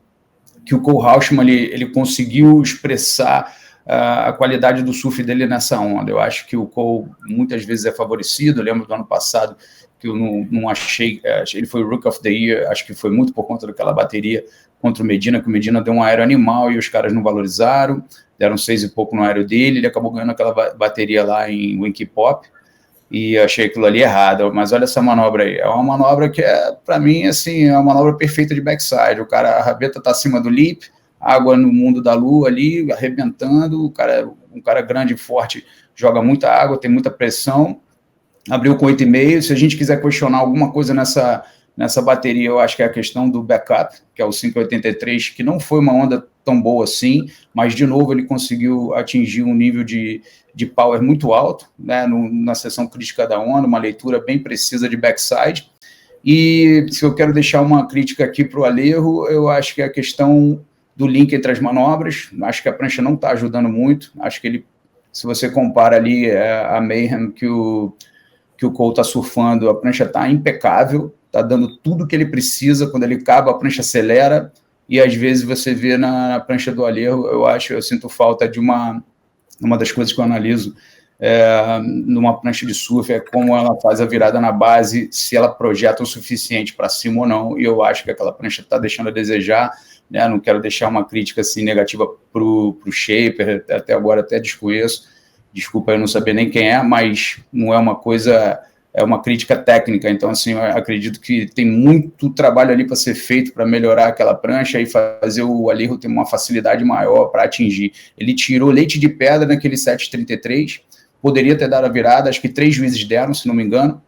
Cole Hausmann ele conseguiu expressar a qualidade do surf dele nessa onda. Eu acho que o Cole muitas vezes é favorecido. Eu lembro do ano passado que eu não achei... ele foi o Rookie of the Year, acho que foi muito por conta daquela bateria contra o Medina, que o Medina deu um aéreo animal e os caras não valorizaram, deram 6 e pouco no aéreo dele, ele acabou ganhando aquela bateria lá em Winky Pop, e achei aquilo ali errado. Mas olha essa manobra aí, é uma manobra que para mim, assim, é uma manobra perfeita de backside. A rabeta tá acima do lip, água no mundo da lua ali, arrebentando, um cara grande e forte, joga muita água, tem muita pressão, abriu com 8,5. Se a gente quiser questionar alguma coisa Nessa bateria, eu acho que é a questão do backup, que é o 583, que não foi uma onda tão boa assim, mas, de novo, ele conseguiu atingir um nível de power muito alto, né, na seção crítica da onda, uma leitura bem precisa de backside. E se eu quero deixar uma crítica aqui para o Alejo, eu acho que é a questão do link entre as manobras. Acho que a prancha não está ajudando muito. Acho que ele, se você compara ali a Mayhem que o Cole está surfando, a prancha está impecável, está dando tudo que ele precisa. Quando ele acaba, a prancha acelera, e às vezes você vê na prancha do Alejo, eu sinto falta de uma das coisas que eu analiso numa prancha de surf, é como ela faz a virada na base, se ela projeta o suficiente para cima ou não, e eu acho que aquela prancha está deixando a desejar, né? Não quero deixar uma crítica assim, negativa para o shaper, até agora até desconheço, desculpa eu não saber nem quem é, mas não é uma coisa, é uma crítica técnica, então assim, eu acredito que tem muito trabalho ali para ser feito para melhorar aquela prancha e fazer o Alejo ter uma facilidade maior para atingir. Ele tirou leite de pedra naquele 733, poderia ter dado a virada, acho que 3 juízes deram, se não me engano.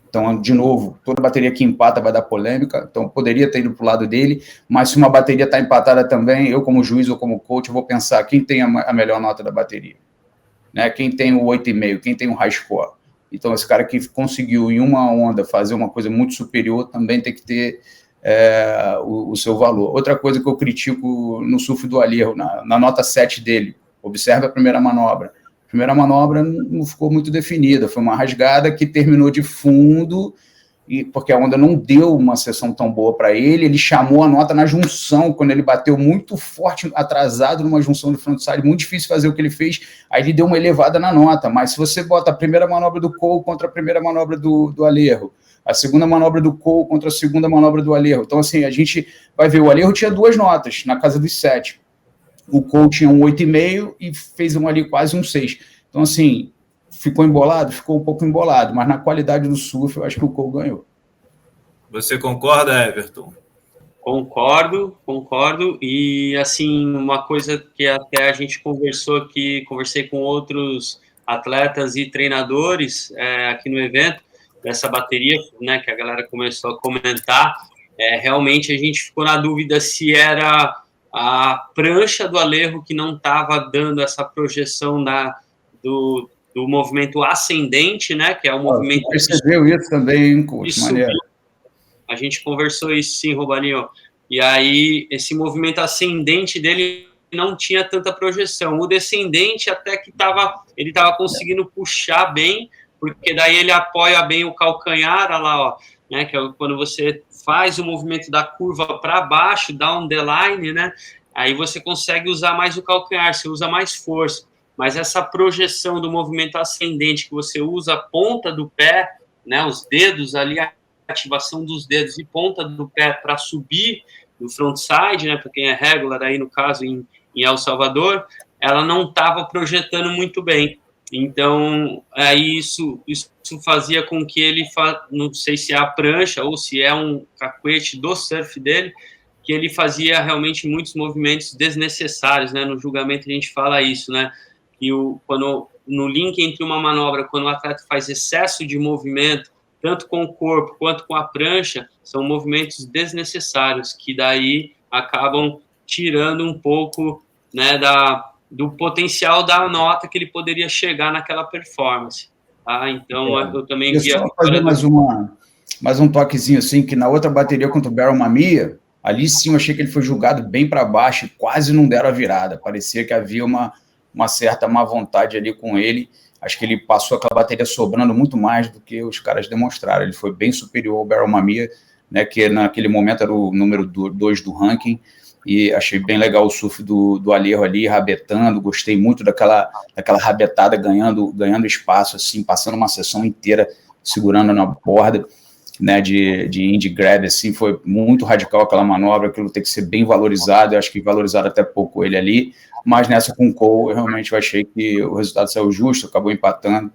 Então, de novo, toda bateria que empata vai dar polêmica, então poderia ter ido para o lado dele, mas se uma bateria está empatada também, eu como juiz ou como coach, eu vou pensar quem tem a melhor nota da bateria, né? Quem tem o 8,5, quem tem o high score. Então, esse cara que conseguiu em uma onda fazer uma coisa muito superior também tem que ter o seu valor. Outra coisa que eu critico no surf do Alejo, na nota 7 dele, observe a primeira manobra. A primeira manobra não ficou muito definida, foi uma rasgada que terminou de fundo, porque a onda não deu uma seção tão boa para ele, ele chamou a nota na junção, quando ele bateu muito forte, atrasado numa junção de frontside, muito difícil fazer o que ele fez, aí ele deu uma elevada na nota, mas se você bota a primeira manobra do Cole contra a primeira manobra do Alejo, a segunda manobra do Cole contra a segunda manobra do Alejo, então assim, a gente vai ver, o Alejo tinha 2 notas, na casa dos 7, o Cole tinha um 8,5 e fez ali quase um 6. Então, assim, ficou embolado? Ficou um pouco embolado, mas na qualidade do surf, eu acho que o Cole ganhou. Você concorda, Everton? Concordo. E, assim, uma coisa que até a gente conversou aqui, conversei com outros atletas e treinadores aqui no evento, dessa bateria, né, que a galera começou a comentar, realmente a gente ficou na dúvida se era a prancha do Alejo que não estava dando essa projeção do movimento ascendente, né, que é o movimento... Você percebeu isso também, coach, maneiro. A gente conversou isso sim, Robalinho. E aí, esse movimento ascendente dele não tinha tanta projeção. O descendente até que ele estava conseguindo puxar bem, porque daí ele apoia bem o calcanhar, olha lá, ó, né, que é quando você faz o movimento da curva para baixo, down the line, né, aí você consegue usar mais o calcanhar, você usa mais força. Mas essa projeção do movimento ascendente, que você usa a ponta do pé, né, os dedos ali, a ativação dos dedos e ponta do pé para subir no frontside, né, para quem é regular aí, no caso, em El Salvador, ela não estava projetando muito bem. Então, aí isso fazia com que ele, não sei se é a prancha ou se é um cacuete do surf dele, que ele fazia realmente muitos movimentos desnecessários, né? No julgamento a gente fala isso, né? E quando no link entre uma manobra, quando o atleta faz excesso de movimento, tanto com o corpo quanto com a prancha, são movimentos desnecessários, que daí acabam tirando um pouco, né, do potencial da nota que ele poderia chegar naquela performance. Tá? Então, eu também vi... Só fazer mais um toquezinho, assim, que na outra bateria contra o Barrow Mamiya, ali sim eu achei que ele foi jogado bem para baixo, quase não deram a virada, parecia que havia uma certa má vontade ali com ele. Acho que ele passou aquela bateria sobrando muito mais do que os caras demonstraram. Ele foi bem superior ao Barrow Mamiya, né, que naquele momento era o número 2 do ranking, e achei bem legal o surf do Alejo ali, rabetando, gostei muito daquela rabetada, ganhando espaço, assim, passando uma sessão inteira, segurando na borda, né, de indie grab, assim, foi muito radical aquela manobra, aquilo tem que ser bem valorizado, eu acho que valorizado até pouco ele ali, mas nessa com o Cole, eu realmente achei que o resultado saiu justo, acabou empatando,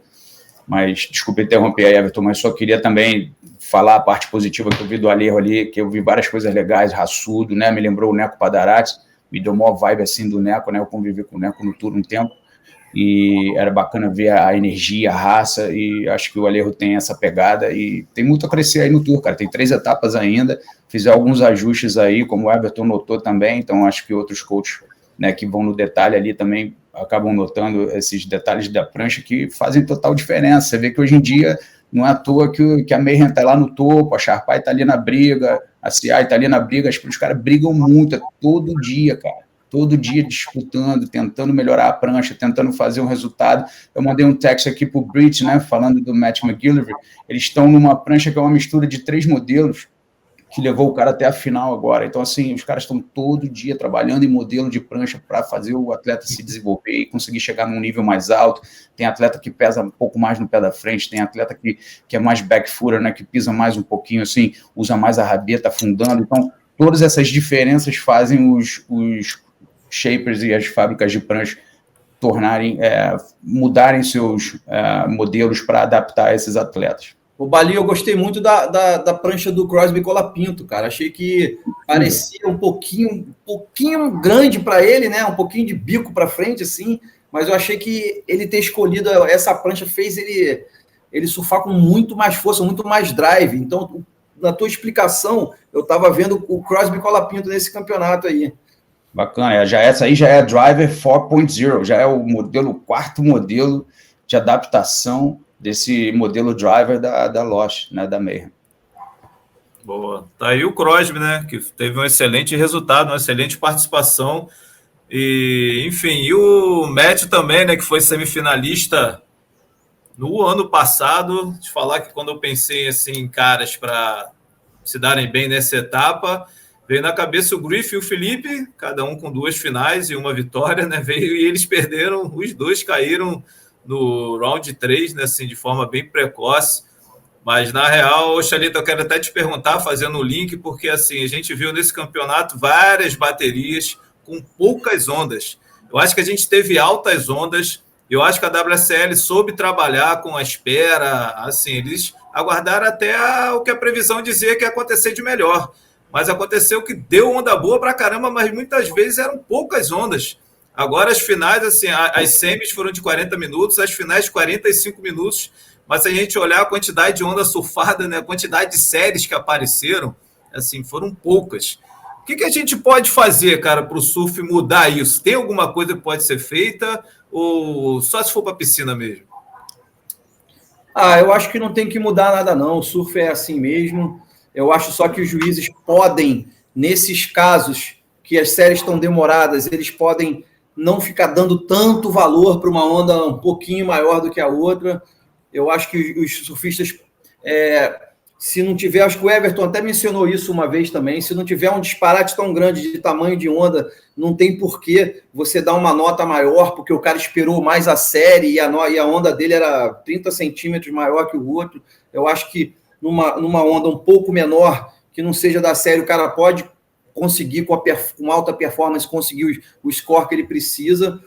mas, desculpa interromper aí, Everton, mas só queria também falar a parte positiva que eu vi do Alejo ali, que eu vi várias coisas legais, raçudo, né, me lembrou o Neco Padarates, me deu uma vibe assim do Neco, né, eu convivi com o Neco no tour um tempo, e era bacana ver a energia, a raça, e acho que o Alejo tem essa pegada, e tem muito a crescer aí no Tour, cara, tem 3 etapas ainda, fizer alguns ajustes aí, como o Everton notou também, então acho que outros coaches, né, que vão no detalhe ali também acabam notando esses detalhes da prancha que fazem total diferença. Você vê que hoje em dia não é à toa que a Mayhem está lá no topo, a Sharpay está ali na briga, a CI está ali na briga, os caras brigam muito, todo dia, cara. Todo dia disputando, tentando melhorar a prancha, tentando fazer um resultado. Eu mandei um texto aqui para o Brit, né, falando do Matt McGillivray. Eles estão numa prancha que é uma mistura de 3 modelos, que levou o cara até a final agora. Então, assim, os caras estão todo dia trabalhando em modelo de prancha para fazer o atleta se desenvolver e conseguir chegar num nível mais alto. Tem atleta que pesa um pouco mais no pé da frente, tem atleta que é mais back-footer, né, que pisa mais um pouquinho, assim, usa mais a rabeta afundando. Então, todas essas diferenças fazem os shapers e as fábricas de prancha mudarem seus modelos para adaptar a esses atletas. O Bali, eu gostei muito da prancha do Crosby Colapinto, cara. Achei que parecia um pouquinho grande para ele, né? Um pouquinho de bico para frente, assim. Mas eu achei que ele ter escolhido essa prancha fez ele surfar com muito mais força, muito mais drive. Então, na tua explicação, eu estava vendo o Crosby Colapinto nesse campeonato aí. Bacana. Essa aí já é a Driver 4.0, já é o 4º modelo de adaptação desse modelo driver da Lost, né, da Mayhem. Boa. Tá aí o Crosby, né, que teve um excelente resultado, uma excelente participação. E, enfim, e o Matthew também, né, que foi semifinalista no ano passado. De falar que quando eu pensei assim, em caras para se darem bem nessa etapa, veio na cabeça o Griff e o Felipe, cada um com 2 finais e uma vitória, né, e eles perderam, os 2 caíram no round 3, né, assim, de forma bem precoce. Mas, na real, Chalita, eu quero até te perguntar, fazendo o link, porque assim, a gente viu nesse campeonato várias baterias com poucas ondas. Eu acho que a gente teve altas ondas, eu acho que a WSL soube trabalhar com a espera, assim, eles aguardaram até o que a previsão dizia que ia acontecer de melhor. Mas aconteceu que deu onda boa pra caramba, mas muitas vezes eram poucas ondas. Agora as finais, assim, as semis foram de 40 minutos, as finais de 45 minutos, mas se a gente olhar a quantidade de onda surfada, né, a quantidade de séries que apareceram, assim, foram poucas. O que a gente pode fazer, cara, para o surf mudar isso? Tem alguma coisa que pode ser feita ou só se for para a piscina mesmo? Eu acho que não tem que mudar nada, não. O surf é assim mesmo. Eu acho só que os juízes podem, nesses casos que as séries estão demoradas, eles podem não ficar dando tanto valor para uma onda um pouquinho maior do que a outra. Eu acho que os surfistas, se não tiver, acho que o Everton até mencionou isso uma vez também, se não tiver um disparate tão grande de tamanho de onda, não tem porquê você dar uma nota maior, porque o cara esperou mais a série e a onda dele era 30 centímetros maior que o outro. Eu acho que numa onda um pouco menor, que não seja da série, o cara pode conseguir, com alta performance, conseguir o score que ele precisa.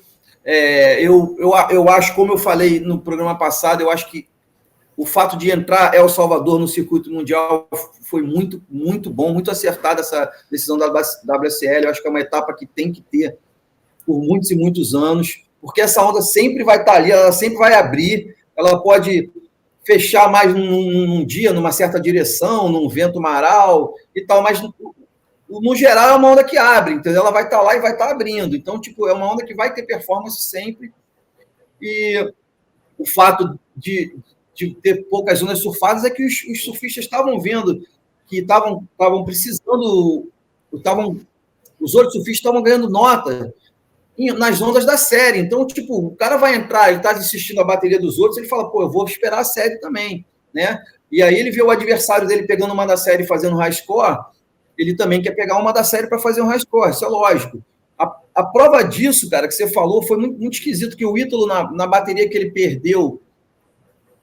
Eu acho, como eu falei no programa passado, eu acho que o fato de entrar El Salvador no circuito mundial foi muito, muito bom, muito acertada essa decisão da WSL. Eu acho que é uma etapa que tem que ter por muitos e muitos anos, porque essa onda sempre vai estar ali, ela sempre vai abrir, ela pode fechar mais num dia, numa certa direção, num vento maral e tal, mas no geral é uma onda que abre, entendeu? Ela vai estar lá e vai estar abrindo. Então, tipo, é uma onda que vai ter performance sempre. E o fato de ter poucas ondas surfadas é que os surfistas estavam vendo que estavam precisando, os outros surfistas estavam ganhando nota nas ondas da série. Então, tipo, o cara vai entrar, ele está assistindo a bateria dos outros, ele fala, pô, eu vou esperar a série também, né? E aí ele vê o adversário dele pegando uma da série e fazendo high score, ele também quer pegar uma da série para fazer um high score, isso é lógico. A prova disso, cara, que você falou, foi muito, muito esquisito, que o Ítalo, na bateria que ele perdeu,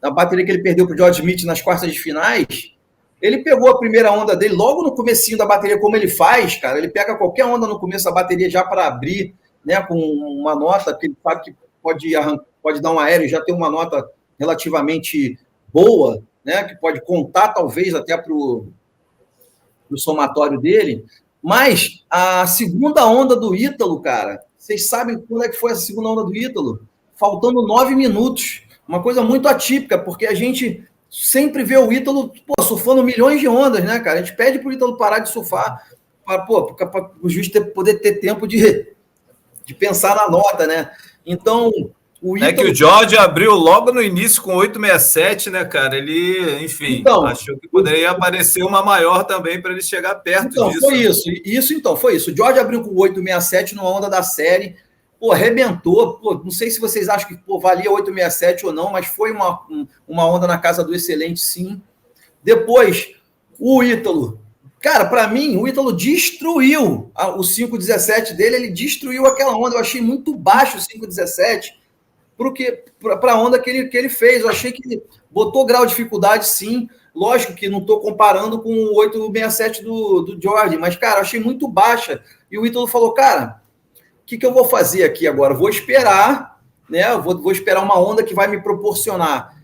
para o George Smith nas quartas de finais, ele pegou a primeira onda dele logo no comecinho da bateria, como ele faz, cara, ele pega qualquer onda no começo da bateria já para abrir, né, com uma nota que ele sabe que pode dar um aéreo e já ter uma nota relativamente boa, né, que pode contar talvez até para o somatório dele. Mas a segunda onda do Ítalo, cara, vocês sabem quando é que foi essa segunda onda do Ítalo? faltando 9 minutos. Uma coisa muito atípica, porque a gente sempre vê o Ítalo surfando milhões de ondas, né, cara? A gente pede pro Ítalo parar de surfar para o juiz poder ter tempo de pensar na nota, né? Então, o Ítalo... É que o George abriu logo no início com 8,67, né, cara? Ele, enfim, achou que poderia aparecer uma maior também para ele chegar perto disso. Foi isso. Foi isso. O George abriu com 8,67 numa onda da série, arrebentou. Não sei se vocês acham que valia 8,67 ou não, mas foi uma onda na casa do excelente, sim. Depois, o Ítalo... Cara, para mim, o Ítalo destruiu o 5,17 dele, ele destruiu aquela onda. Eu achei muito baixo o 5,17 para a onda que ele fez. Eu achei que ele botou grau de dificuldade, sim. Lógico que não estou comparando com o 8,67 do George, mas, cara, eu achei muito baixa. E o Ítalo falou, cara, o que eu vou fazer aqui agora? Vou esperar, né? Vou esperar uma onda que vai me proporcionar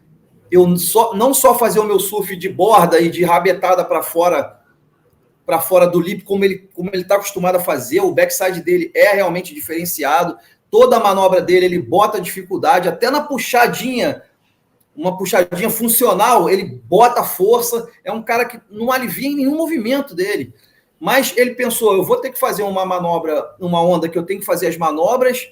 eu não só fazer o meu surf de borda e de rabetada para fora do lip, como ele está acostumado a fazer. O backside dele é realmente diferenciado. Toda a manobra dele, ele bota dificuldade. Até na puxadinha, uma puxadinha funcional, ele bota força. É um cara que não alivia em nenhum movimento dele. Mas ele pensou, eu vou ter que fazer uma manobra, uma onda que eu tenho que fazer as manobras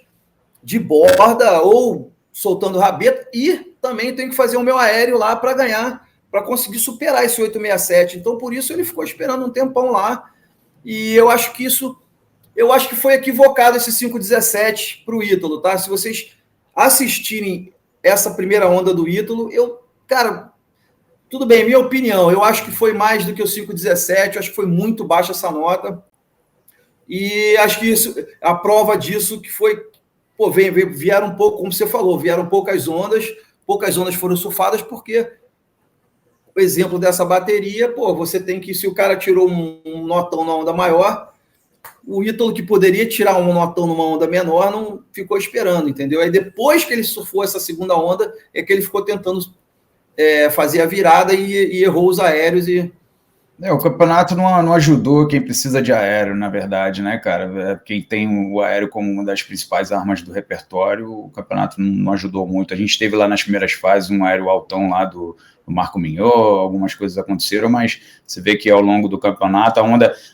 de borda ou soltando rabeta, e também tenho que fazer o meu aéreo lá para ganhar, para conseguir superar esse 8,67. Então, por isso, ele ficou esperando um tempão lá. E eu acho que foi equivocado esse 5,17 para o Ítalo, tá? Se vocês assistirem essa primeira onda do Ítalo, cara, tudo bem, minha opinião, eu acho que foi mais do que o 5,17, eu acho que foi muito baixa essa nota. E acho que a prova disso que foi, vieram um pouco, como você falou, vieram poucas ondas foram surfadas, porque o exemplo dessa bateria, você tem que, se o cara tirou um notão na onda maior, o Ítalo, que poderia tirar um notão numa onda menor, não ficou esperando, entendeu? Aí depois que ele surfou essa segunda onda, é que ele ficou tentando fazer a virada e errou os aéreos. O campeonato não ajudou quem precisa de aéreo, na verdade, né, cara? Quem tem o aéreo como uma das principais armas do repertório, o campeonato não ajudou muito. A gente teve lá nas primeiras fases um aéreo altão lá do Marco Mignot, algumas coisas aconteceram, mas você vê que ao longo do campeonato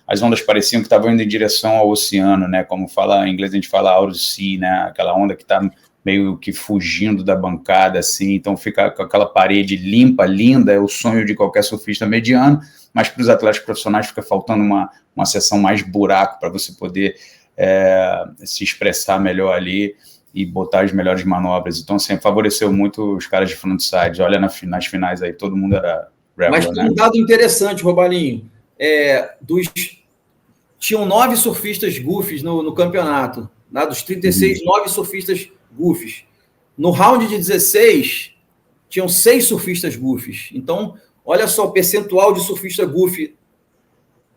as ondas pareciam que estavam indo em direção ao oceano, né? Como fala em inglês, a gente fala out of sea, né? Aquela onda que está meio que fugindo da bancada, assim, então fica com aquela parede limpa, linda, é o sonho de qualquer surfista mediano, mas para os atletas profissionais fica faltando uma seção mais buraco para você poder se expressar melhor ali e botar as melhores manobras. Então, assim, favoreceu muito os caras de frontside. Olha nas finais aí, todo mundo era regular, mas tem um dado interessante, Robalinho. Tinham 9 surfistas goofs no campeonato. Dos 36, 9 surfistas goofs. No round de 16, tinham 6 surfistas goofs. Então, olha só o percentual de surfista goof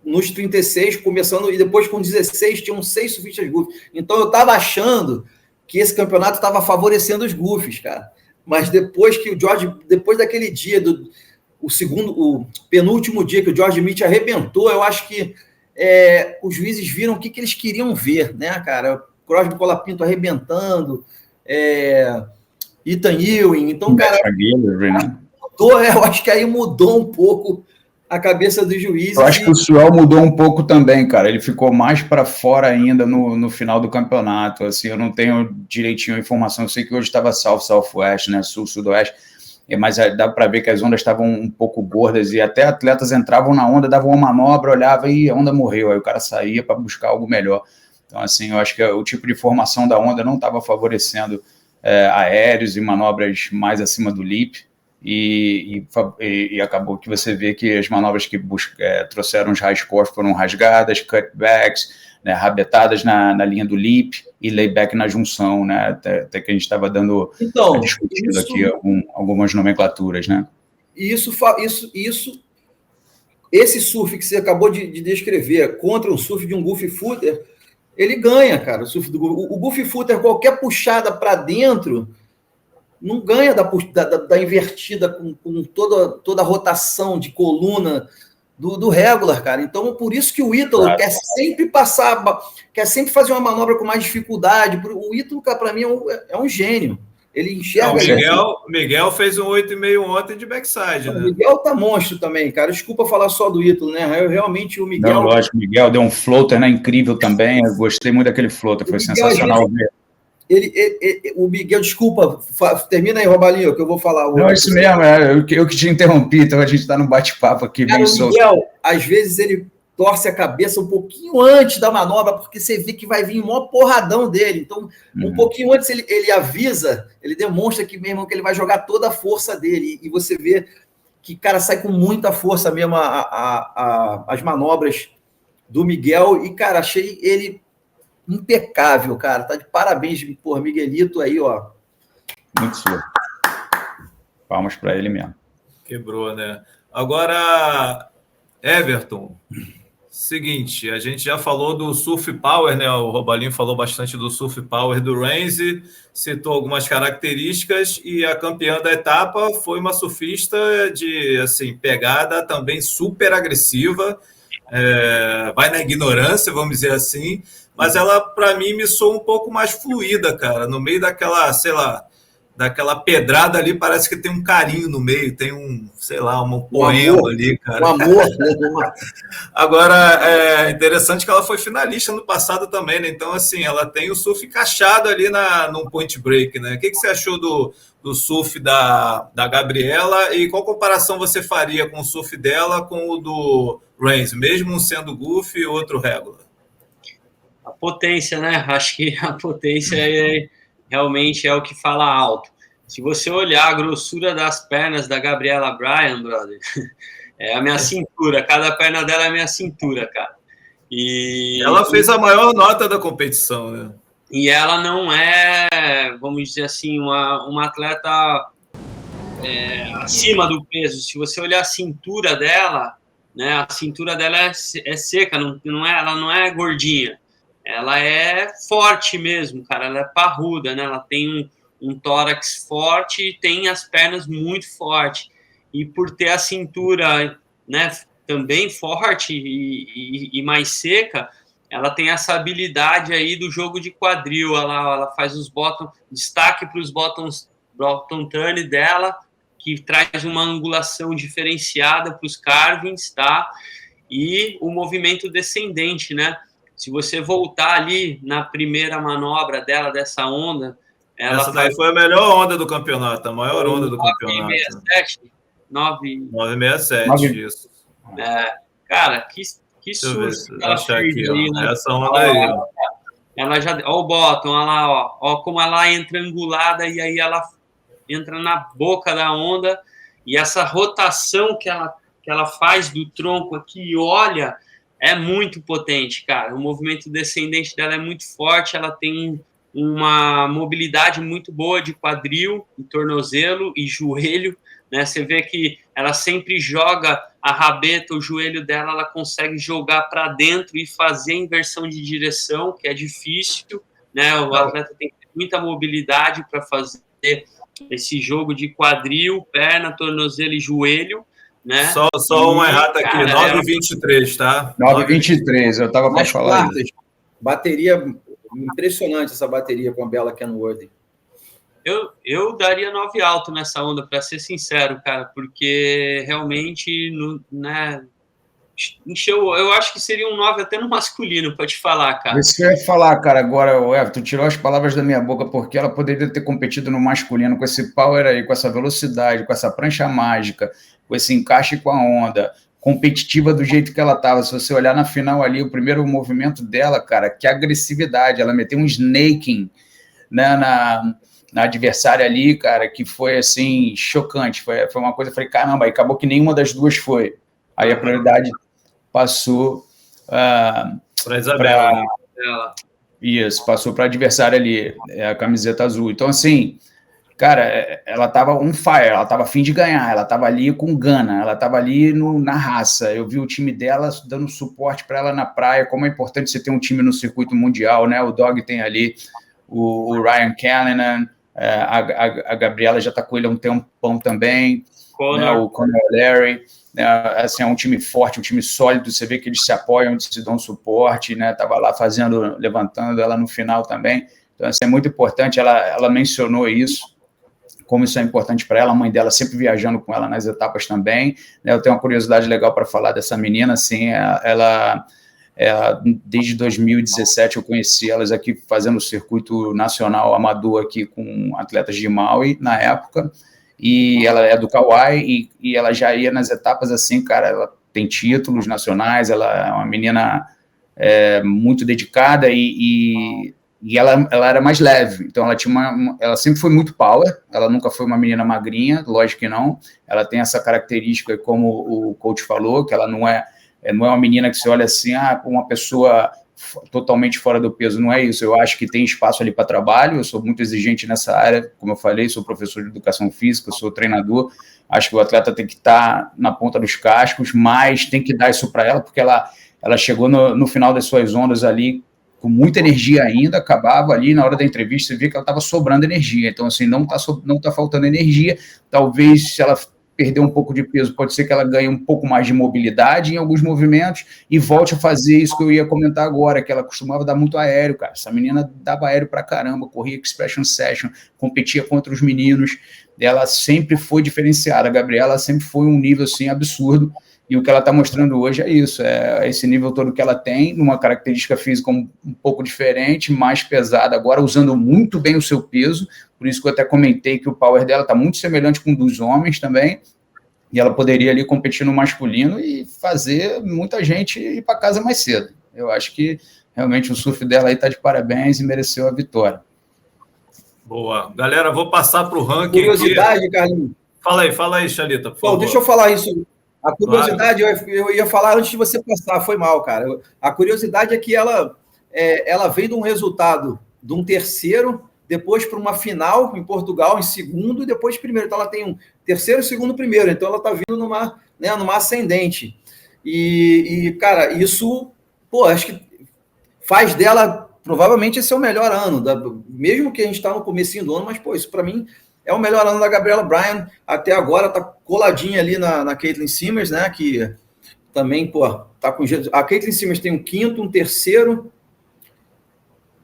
nos 36, começando, e depois com 16, tinham 6 surfistas goofs. Então, eu estava achando que esse campeonato estava favorecendo os goofs, cara. Mas depois que o George, depois daquele dia, o penúltimo dia que o George Mitch arrebentou, eu acho que os juízes viram o que eles queriam ver, né, cara? Crosby Colapinto arrebentando, Ethan Ewing. Então, cara, eu acho que aí mudou um pouco a cabeça dos juízes. Eu acho que o Suel mudou um pouco também, cara. Ele ficou mais para fora ainda no final do campeonato. Assim, eu não tenho direitinho a informação. Eu sei que hoje estava South-Southwest, né? Sul-Sudoeste. Mas dá para ver que as ondas estavam um pouco gordas e até atletas entravam na onda, davam uma manobra, olhava e a onda morreu. Aí o cara saía para buscar algo melhor. Então, assim, eu acho que o tipo de formação da onda não estava favorecendo aéreos e manobras mais acima do lip. E acabou que você vê que as manobras que trouxeram os high scores foram rasgadas, cutbacks, né, rabetadas na linha do lip e layback na junção, né? Até que a gente estava discutindo aqui algumas nomenclaturas, né? Esse surf que você acabou de descrever contra o surf de um goofy footer, ele ganha, cara. O goofy footer, qualquer puxada para dentro, não ganha da invertida com toda a rotação de coluna do regular, cara. Então, por isso que o Ítalo quer sempre quer sempre fazer uma manobra com mais dificuldade. O Ítalo, para mim, é um gênio. Ele enxerga... O Miguel fez um 8,5 ontem de backside, né? O Miguel tá monstro também, cara. Desculpa falar só do Ítalo, né? Eu realmente, o Miguel... Não, lógico, o Miguel deu um floater, né? Incrível também. Eu gostei muito daquele floater, foi sensacional ver. O Miguel, desculpa, termina aí, Robalinho, que eu vou falar. Não, isso mesmo, eu que te interrompi, então a gente está no bate-papo aqui. Cara, o Miguel, às vezes ele torce a cabeça um pouquinho antes da manobra, porque você vê que vai vir um maior porradão dele. Então, um pouquinho antes ele avisa, ele demonstra que mesmo que ele vai jogar toda a força dele. E você vê que, cara, sai com muita força mesmo as manobras do Miguel. E, cara, achei ele impecável, cara. Tá de parabéns, por Miguelito aí, ó. Muito suave. Palmas para ele mesmo. Quebrou, né? Agora, Everton, seguinte, a gente já falou do Surf Power, né? O Robalinho falou bastante do Surf Power do Renzi, citou algumas características, e a campeã da etapa foi uma surfista de, assim, pegada também super agressiva, vai na ignorância, vamos dizer assim, mas ela, para mim, me soa um pouco mais fluida, cara. No meio daquela, sei lá, daquela pedrada ali, parece que tem um carinho no meio, tem sei lá, um poema ali, cara. Um amor. Agora, é interessante que ela foi finalista no passado também, né? Então, assim, ela tem o surf encaixado ali num point break, né? O que você achou do surf da Gabriela e qual comparação você faria com o surf dela com o do Renzi, mesmo um sendo goofy e outro regular? A potência, né? Acho que a potência realmente é o que fala alto. Se você olhar a grossura das pernas da Gabriela Bryan, brother, é a minha cintura. Cada perna dela é a minha cintura, cara. Ela fez a maior nota da competição, né? E ela não é, vamos dizer assim, uma atleta acima do peso. Se você olhar a cintura dela, né? A cintura dela é seca, ela não é gordinha. Ela é forte mesmo, cara. Ela é parruda, né? Ela tem um tórax forte e tem as pernas muito fortes. E por ter a cintura, né, também forte e mais seca, ela tem essa habilidade aí do jogo de quadril. Ela faz os bottom, destaque para os bottom turn dela, que traz uma angulação diferenciada para os carvings, tá? E o movimento descendente, né? Se você voltar ali na primeira manobra dela, dessa onda... Essa daí foi a melhor onda do campeonato, a maior onda do campeonato. 9,67, isso. Cara, que susto que ela fez ali, né? Essa onda aí. Ela já... Ó o bottom, olha lá, ó como ela entra angulada e aí ela entra na boca da onda e essa rotação que ela faz do tronco aqui, olha... É muito potente, cara. O movimento descendente dela é muito forte, ela tem uma mobilidade muito boa de quadril, e tornozelo e joelho, né? Você vê que ela sempre joga a rabeta, o joelho dela, ela consegue jogar para dentro e fazer inversão de direção, que é difícil, né? O atleta tem muita mobilidade para fazer esse jogo de quadril, perna, tornozelo e joelho. Né? Só uma errata aqui, 9,23, tá? 9,23, eu estava para falar isso. Bateria, impressionante essa bateria com a Bella Kenworthy. Eu daria 9 alto nessa onda, para ser sincero, cara, porque realmente, né, encheu, eu acho que seria um 9 até no masculino, para te falar, cara. Isso que eu ia falar, cara, agora, o Everton tirou as palavras da minha boca, porque ela poderia ter competido no masculino com esse power aí, com essa velocidade, com essa prancha mágica, com esse encaixe com a onda, competitiva do jeito que ela estava. Se você olhar na final ali, o primeiro movimento dela, cara, que agressividade, ela meteu um snaking, né, na adversária ali, cara, que foi, assim, chocante, foi uma coisa, eu falei, caramba, aí acabou que nenhuma das duas foi. Aí a prioridade passou para Isabela. Isso, passou para a adversária ali, a camiseta azul. Então, assim, cara, ela estava on fire, ela estava a fim de ganhar, ela estava ali com gana, ela estava ali na raça. Eu vi o time dela dando suporte para ela na praia, como é importante você ter um time no circuito mundial, né? O Dog tem ali o Ryan Callanan, a Gabriela já está com ele há um tempão também, né? O Conor Larry. Assim, é um time forte, um time sólido, você vê que eles se apoiam, se dão suporte, né? Estava lá levantando ela no final também. Então, assim, é muito importante, ela mencionou isso, como isso é importante para ela, a mãe dela sempre viajando com ela nas etapas também, né? Eu tenho uma curiosidade legal para falar dessa menina, assim, ela desde 2017 eu conheci elas aqui fazendo o circuito nacional amador aqui com atletas de Maui, na época, e ela é do Kauai, e ela já ia nas etapas assim, cara, ela tem títulos nacionais, ela é uma menina muito dedicada e ela era mais leve, então ela tinha ela sempre foi muito power, ela nunca foi uma menina magrinha, lógico que não, ela tem essa característica, como o coach falou, que ela não é uma menina que você olha assim, uma pessoa totalmente fora do peso, não é isso, eu acho que tem espaço ali para trabalho, eu sou muito exigente nessa área, como eu falei, sou professor de educação física, sou treinador, acho que o atleta tem que estar na ponta dos cascos, mas tem que dar isso para ela, porque ela chegou no final das suas ondas ali, com muita energia ainda, acabava ali na hora da entrevista, você via que ela estava sobrando energia, então assim, não tá faltando energia, talvez se ela perder um pouco de peso, pode ser que ela ganhe um pouco mais de mobilidade em alguns movimentos e volte a fazer isso que eu ia comentar agora, que ela costumava dar muito aéreo, cara, essa menina dava aéreo pra caramba, corria expression session, competia contra os meninos, ela sempre foi diferenciada, a Gabriela sempre foi um nível assim absurdo, e o que ela está mostrando hoje é isso, é esse nível todo que ela tem, numa característica física um pouco diferente, mais pesada, agora usando muito bem o seu peso, por isso que eu até comentei que o power dela está muito semelhante com o dos homens também, e ela poderia ali competir no masculino e fazer muita gente ir para casa mais cedo. Eu acho que realmente o surf dela aí está de parabéns e mereceu a vitória. Boa. Galera, vou passar para o ranking. Curiosidade, aqui. Carlinhos. Fala aí, Xalita, por favor. Deixa eu falar isso. A curiosidade, claro. eu ia falar antes de você passar, foi mal, cara. A curiosidade é que ela veio de um resultado de um terceiro, depois para uma final em Portugal, em segundo, e depois primeiro. Então, ela tem um terceiro, segundo, primeiro. Então, ela está vindo numa ascendente. E, cara, isso, acho que faz dela, provavelmente, esse é o melhor ano. Mesmo que a gente está no comecinho do ano, mas, isso para mim é o melhor ano da Gabriela Bryan. Até agora está coladinha ali na Caitlin Simmers, né? Que também, tá com jeito. A Caitlin Simmers tem um quinto, um terceiro,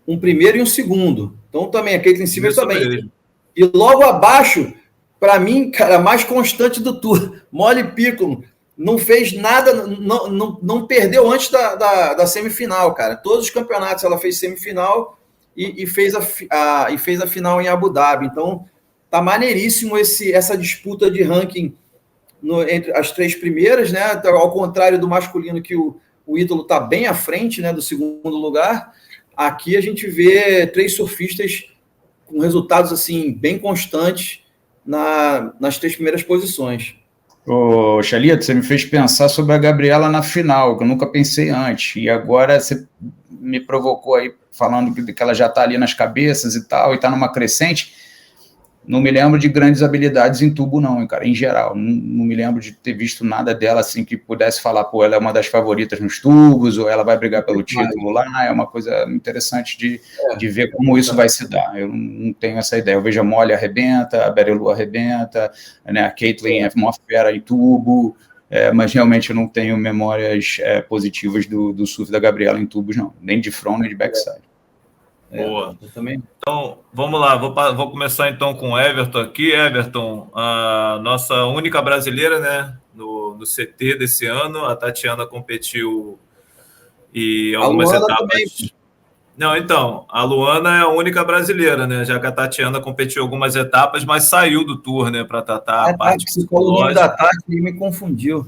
um primeiro e um segundo. Então, também, a Caitlin Simmers também. E logo abaixo, para mim, cara, a mais constante do Tour, Molly Picon, não fez nada, não perdeu antes da semifinal, cara. Todos os campeonatos ela fez semifinal e fez a final em Abu Dhabi. Então, tá maneiríssimo essa disputa de ranking entre as três primeiras, né? Ao contrário do masculino, que o Ítalo está bem à frente, né, do segundo lugar. Aqui a gente vê três surfistas com resultados assim bem constantes nas três primeiras posições. Ô, Xalita, você me fez pensar sobre a Gabriela na final, que eu nunca pensei antes, e agora você me provocou aí, falando que ela já está ali nas cabeças e tal, e está numa crescente. Não me lembro de grandes habilidades em tubo, não, cara, em geral. Não me lembro de ter visto nada dela, assim, que pudesse falar, ela é uma das favoritas nos tubos, ou ela vai brigar pelo título lá. É uma coisa interessante de ver como isso vai se dar. Eu não tenho essa ideia. Eu vejo a Molly arrebenta, a Berilu arrebenta, né, a Caitlin é mó fera em tubo, mas realmente eu não tenho memórias positivas do surf da Gabriela em tubos, não. Nem de front, nem de backside. Boa. Eu também. Então, vamos lá. Vou começar então com o Everton aqui. Everton, a nossa única brasileira, né, no CT desse ano. A Tatiana competiu e algumas etapas. Também. Não, então, a Luana é a única brasileira, né? Já que a Tatiana competiu algumas etapas, mas saiu do Tour, né, para tratar a parte psicológica. O nome da Tati me confundiu.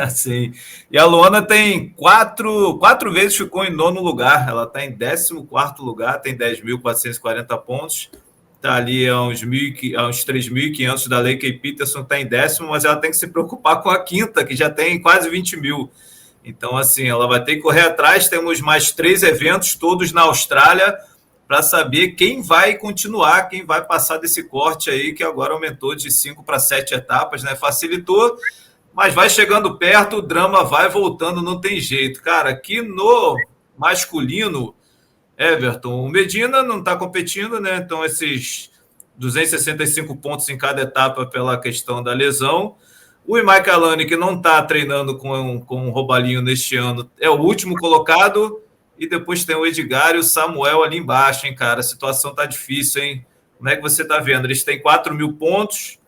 Sim. E a Luana tem quatro vezes ficou em nono lugar. Ela está em 14º lugar, tem 10.440 pontos. Está ali a uns 3.500 da Lei Kay Peterson, está em 10º, mas ela tem que se preocupar com a quinta, que já tem quase 20 mil. Então, assim, ela vai ter que correr atrás. Temos mais 3 eventos, todos na Austrália, para saber quem vai continuar, quem vai passar desse corte aí, que agora aumentou de 5 para 7 etapas, né? Facilitou. Mas vai chegando perto, o drama vai voltando, não tem jeito. Cara, aqui no masculino, Everton, o Medina não está competindo, né? Então, esses 265 pontos em cada etapa pela questão da lesão. O Imai Alani, que não está treinando com um Robalinho neste ano, é o último colocado. E depois tem o Edgar e o Samuel ali embaixo, hein, cara? A situação tá difícil, hein? Como é que você está vendo? Eles têm 4.000 pontos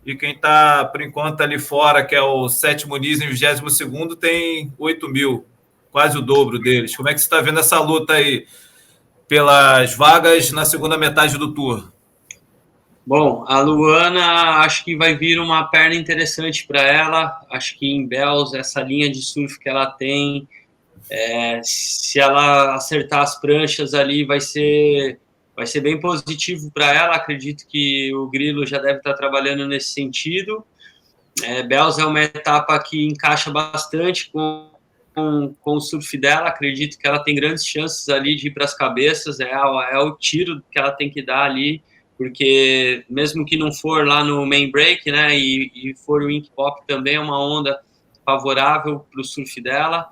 e quem está, por enquanto, ali fora, que é o Seth Muniz, em 22º, tem 8.000, quase o dobro deles. Como é que você está vendo essa luta aí pelas vagas na segunda metade do Tour? Bom, a Luana, acho que vai vir uma perna interessante para ela. Acho que em Bells, essa linha de surf que ela tem, se ela acertar as pranchas ali, vai ser bem positivo para ela. Acredito que o Grilo já deve estar trabalhando nesse sentido. Bells é uma etapa que encaixa bastante com o surf dela. Acredito que ela tem grandes chances ali de ir para as cabeças. É o tiro que ela tem que dar ali, porque mesmo que não for lá no main break, né, e for o Ink Pop, também é uma onda favorável para o surf dela,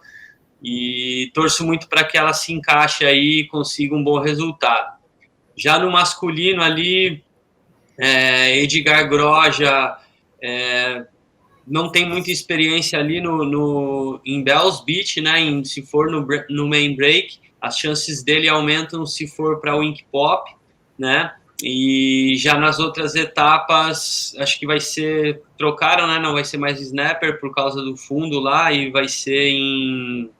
e torço muito para que ela se encaixe aí e consiga um bom resultado. Já no masculino ali, Edgar Groja não tem muita experiência ali em Bells Beach, né, se for no main break, as chances dele aumentam se for para o Ink Pop, né. E já nas outras etapas, acho que vai ser... Trocaram, né? Não vai ser mais Snapper por causa do fundo lá, e vai ser em...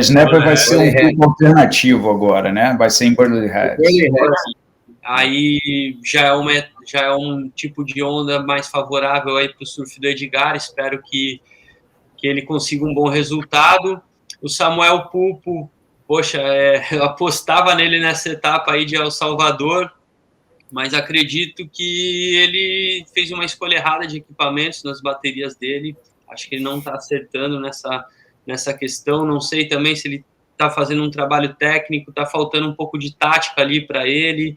Snapper vai ser um grupo alternativo agora, né? Vai ser em Burley Heads. Aí já é um tipo de onda mais favorável aí para o surf do Edgar. Espero que ele consiga um bom resultado. O Samuel Pulpo, poxa, eu apostava nele nessa etapa aí de El Salvador, mas acredito que ele fez uma escolha errada de equipamentos nas baterias dele. Acho que ele não está acertando nessa questão. Não sei também se ele está fazendo um trabalho técnico, está faltando um pouco de tática ali para ele.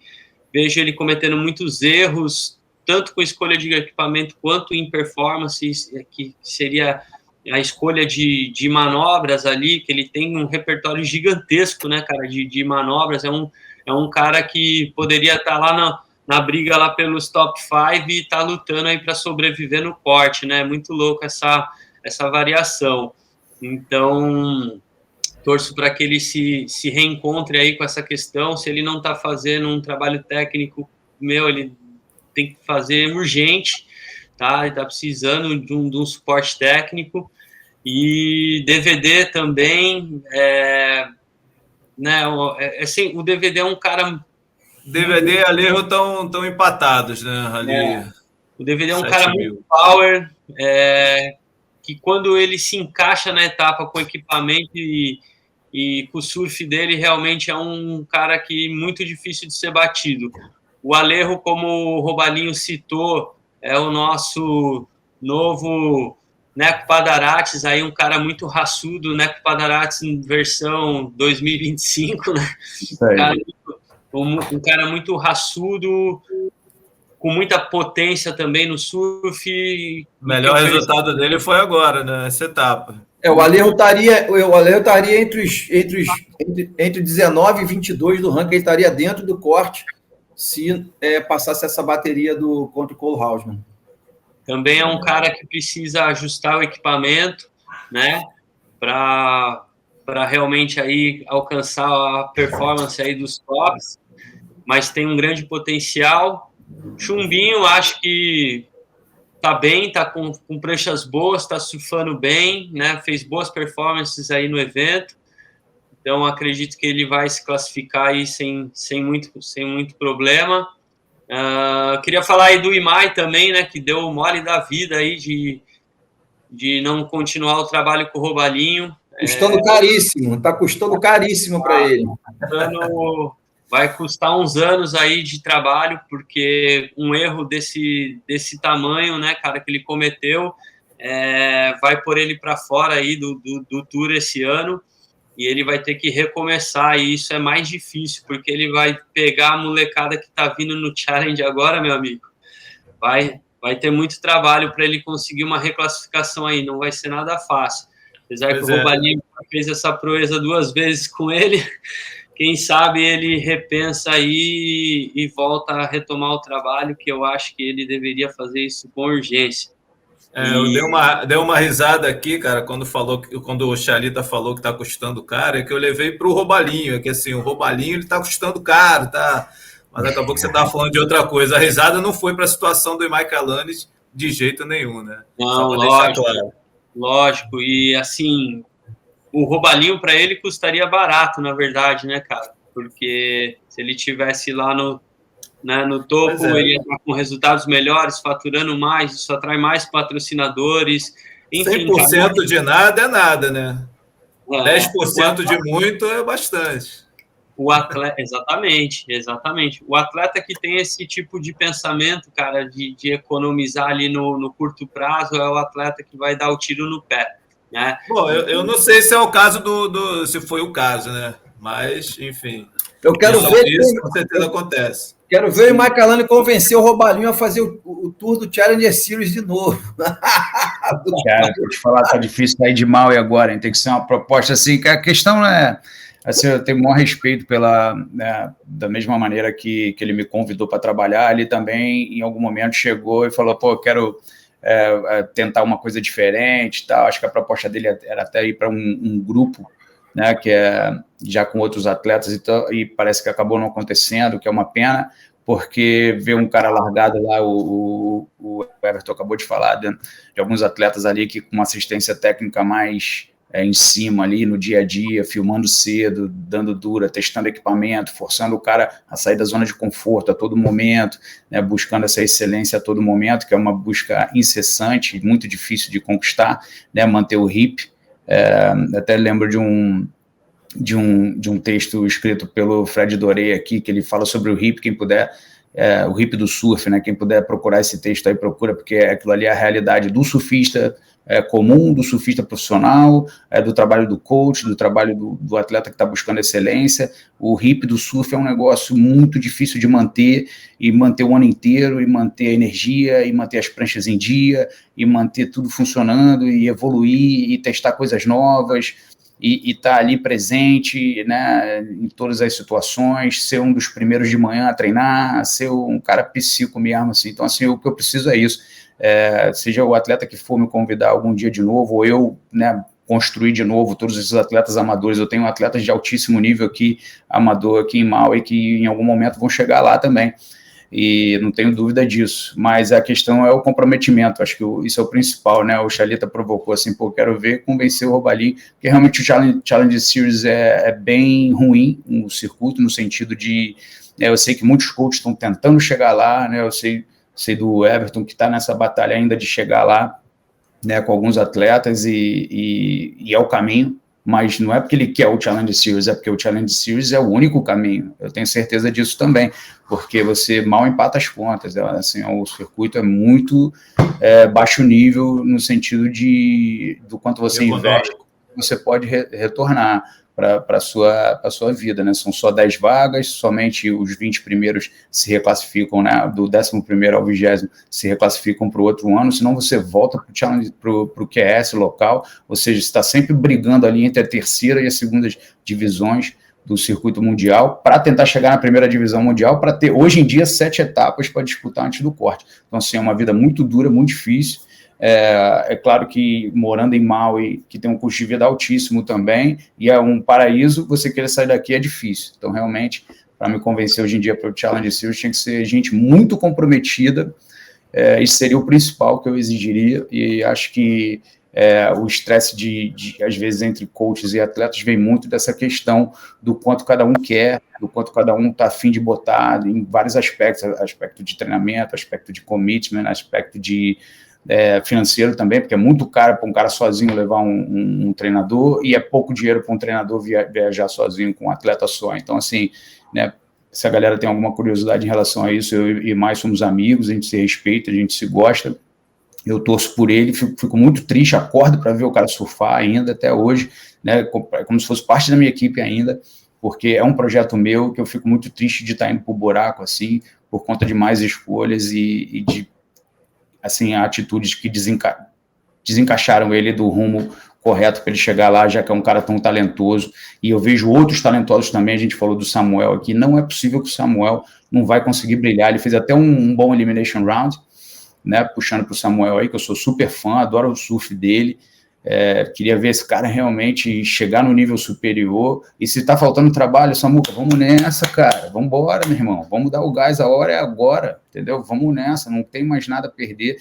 Vejo ele cometendo muitos erros, tanto com a escolha de equipamento quanto em performance, que seria a escolha de manobras ali, que ele tem um repertório gigantesco, né, cara, de manobras. É um cara que poderia estar lá na briga lá pelos top 5 e tá lutando aí para sobreviver no corte, né? Muito louco essa variação. Então, torço para que ele se reencontre aí com essa questão. Se ele não tá fazendo um trabalho técnico, ele tem que fazer urgente, tá? Ele tá precisando de um suporte técnico. E DVD também, né? Assim, o DVD é um cara... DVD e Alejo estão empatados, né? Ali, o DVD é um cara muito power, que quando ele se encaixa na etapa com equipamento e com o surf dele, realmente é um cara que muito difícil de ser batido. O Alejo, como o Robalinho citou, é o nosso novo Neco Padarates, aí um cara muito raçudo, Neco Padarates em versão 2025, né? Um cara muito raçudo, com muita potência também no surf. O melhor resultado dele foi agora, né? Nessa etapa. O Alejo estaria entre 19 e 22 do ranking, ele estaria dentro do corte se passasse essa bateria contra o Cole Hausman. Também é um cara que precisa ajustar o equipamento, né? Para realmente aí alcançar a performance aí dos tops, mas tem um grande potencial. Chumbinho, acho que tá bem, tá com pranchas boas, tá surfando bem, né? Fez boas performances aí no evento, então acredito que ele vai se classificar aí sem muito problema. Queria falar aí do Imai também, né? Que deu o mole da vida aí de não continuar o trabalho com o Robalinho. Custando caríssimo, tá custando caríssimo para ele. Vai custar uns anos aí de trabalho, porque um erro desse tamanho, né, cara, que ele cometeu, vai pôr ele para fora aí do Tour esse ano, e ele vai ter que recomeçar, e isso é mais difícil, porque ele vai pegar a molecada que tá vindo no Challenge agora, meu amigo. Vai ter muito trabalho para ele conseguir uma reclassificação aí, não vai ser nada fácil. Apesar que o Robalinho fez essa proeza 2 vezes com ele, quem sabe ele repensa aí e volta a retomar o trabalho, que eu acho que ele deveria fazer isso com urgência. Eu dei uma risada aqui, cara, quando o Chalita falou que está custando caro, é que eu levei para o Robalinho, é que assim, o Robalinho ele está custando caro, tá? Mas acabou que você estava falando de outra coisa. A risada não foi para a situação do Mike Alanis de jeito nenhum, né? Não, lógico, claro. Lógico. E, assim, o roubalinho para ele custaria barato, na verdade, né, cara? Porque se ele tivesse lá no topo, ele ia estar com resultados melhores, faturando mais, isso atrai mais patrocinadores. Enfim, 100% de nada é nada, né? 10% de muito é bastante. O atleta, exatamente. O atleta que tem esse tipo de pensamento, cara, de economizar ali no curto prazo, é o atleta que vai dar o tiro no pé, né? Bom, eu não sei se é o caso se foi o caso, né? Mas, enfim. Eu quero ver. Isso com certeza acontece. Quero ver o Mike Alane convencer o Roubalinho a fazer o tour do Challenger Series de novo. Cara, vou te falar, tá difícil sair de mal e agora, hein? Tem que ser uma proposta assim, que a questão não é... Assim, eu tenho o maior respeito da mesma maneira que ele me convidou para trabalhar, ele também, em algum momento, chegou e falou, pô, eu quero tentar uma coisa diferente e tal. Acho que a proposta dele era até ir para um grupo, né, que é já com outros atletas e parece que acabou não acontecendo, que é uma pena, porque ver um cara largado lá, o Everton acabou de falar de alguns atletas ali que com uma assistência técnica mais em cima ali, no dia a dia, filmando cedo, dando dura, testando equipamento, forçando o cara a sair da zona de conforto a todo momento, né, buscando essa excelência a todo momento, que é uma busca incessante, muito difícil de conquistar, né, manter o HIIT. Até lembro de um texto escrito pelo Fred Doré aqui, que ele fala sobre o HIIT, quem puder, o HIIT do surf, né, quem puder procurar esse texto aí, procura, porque aquilo ali é a realidade do surfista comum, do surfista profissional, do trabalho do coach, do trabalho do atleta que está buscando excelência. O HIIT do surf é um negócio muito difícil de manter, e manter o ano inteiro, e manter a energia, e manter as pranchas em dia, e manter tudo funcionando, e evoluir, e testar coisas novas, e estar ali presente, né, em todas as situações, ser um dos primeiros de manhã a treinar, ser um cara psíquico mesmo, assim. Então, assim, o que eu preciso é isso. Seja o atleta que for me convidar algum dia de novo, ou eu, né, construir de novo todos esses atletas amadores. Eu tenho atletas de altíssimo nível aqui, amador aqui em Maui, que em algum momento vão chegar lá também, e não tenho dúvida disso, mas a questão é o comprometimento. Acho que isso é o principal, né? O Chalita provocou assim, pô, quero ver convencer o Roubalinho, porque realmente o Challenge Series é bem ruim no circuito, no sentido de, eu sei que muitos coaches estão tentando chegar lá, né? Eu sei do Everton, que está nessa batalha ainda de chegar lá, né, com alguns atletas, e é o caminho, mas não é porque ele quer o Challenge Series, é porque o Challenge Series é o único caminho. Eu tenho certeza disso também, porque você mal empata as contas, assim, o circuito é muito baixo nível, no sentido do quanto você investe, você pode retornar para a sua vida, né? São só 10 vagas, somente os 20 primeiros se reclassificam, né? Do 11º ao 20º se reclassificam para o outro ano, senão você volta para o QS local, ou seja, você está sempre brigando ali entre a terceira e a segunda divisões do circuito mundial para tentar chegar na primeira divisão mundial, para ter, hoje em dia, 7 etapas para disputar antes do corte. Então, assim, é uma vida muito dura, muito difícil. É claro que morando em Maui, que tem um custo de vida altíssimo também, e é um paraíso, você querer sair daqui é difícil. Então, realmente, para me convencer hoje em dia para o Challenge Series, tinha que ser gente muito comprometida, isso seria o principal que eu exigiria, e acho que o estresse às vezes, entre coaches e atletas vem muito dessa questão do quanto cada um quer, do quanto cada um está a fim de botar em vários aspectos, aspecto de treinamento, aspecto de commitment, aspecto de financeiro também, porque é muito caro para um cara sozinho levar um treinador, e é pouco dinheiro para um treinador viajar sozinho com um atleta só. Então, assim, né, se a galera tem alguma curiosidade em relação a isso, eu e mais somos amigos, a gente se respeita, a gente se gosta, eu torço por ele, fico muito triste, acordo para ver o cara surfar ainda até hoje, né, como se fosse parte da minha equipe ainda, porque é um projeto meu que eu fico muito triste de estar indo para o buraco, assim, por conta de mais escolhas e de, assim, atitudes que desencaixaram ele do rumo correto para ele chegar lá, já que é um cara tão talentoso, e eu vejo outros talentosos também. A gente falou do Samuel aqui, não é possível que o Samuel não vai conseguir brilhar. Ele fez até um bom Elimination Round, né, puxando para o Samuel aí, que eu sou super fã, adoro o surf dele, Queria ver esse cara realmente chegar no nível superior. E se tá faltando trabalho, Samuca, vamos nessa, cara. Vamos embora, meu irmão. Vamos dar o gás, a hora é agora, entendeu? Vamos nessa, não tem mais nada a perder.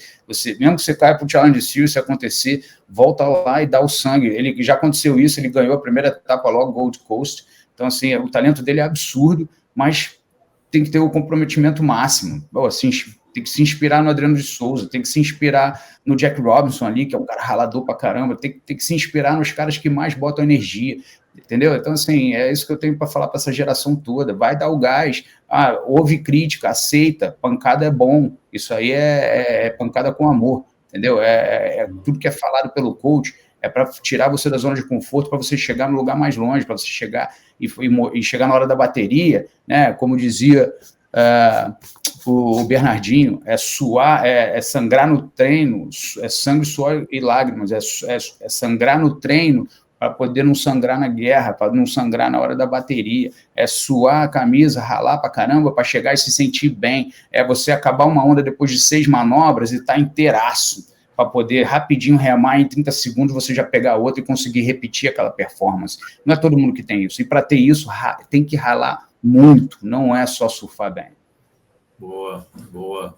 Mesmo que você caia pro Challenge Series, se acontecer, volta lá e dá o sangue. Ele já aconteceu isso, ele ganhou a primeira etapa logo, Gold Coast. Então, assim, o talento dele é absurdo, mas tem que ter o comprometimento máximo. Assim, tem que se inspirar no Adriano de Souza, tem que se inspirar no Jack Robinson ali, que é um cara ralador pra caramba, tem que se inspirar nos caras que mais botam energia, entendeu? Então, assim, é isso que eu tenho para falar para essa geração toda. Vai dar o gás, ouve crítica, aceita, pancada é bom, isso aí é pancada com amor, entendeu? Tudo que é falado pelo coach é para tirar você da zona de conforto, para você chegar no lugar mais longe, para você chegar e chegar na hora da bateria, né? Como dizia o Bernardinho, suar, sangrar no treino, sangue, suor e lágrimas, sangrar no treino para poder não sangrar na guerra, para não sangrar na hora da bateria, suar a camisa, ralar para caramba, para chegar e se sentir bem, você acabar uma onda depois de 6 manobras e estar inteiraço, para poder rapidinho remar em 30 segundos, você já pegar outra e conseguir repetir aquela performance. Não é todo mundo que tem isso, e para ter isso, tem que ralar muito, não é só surfar bem. Boa, boa.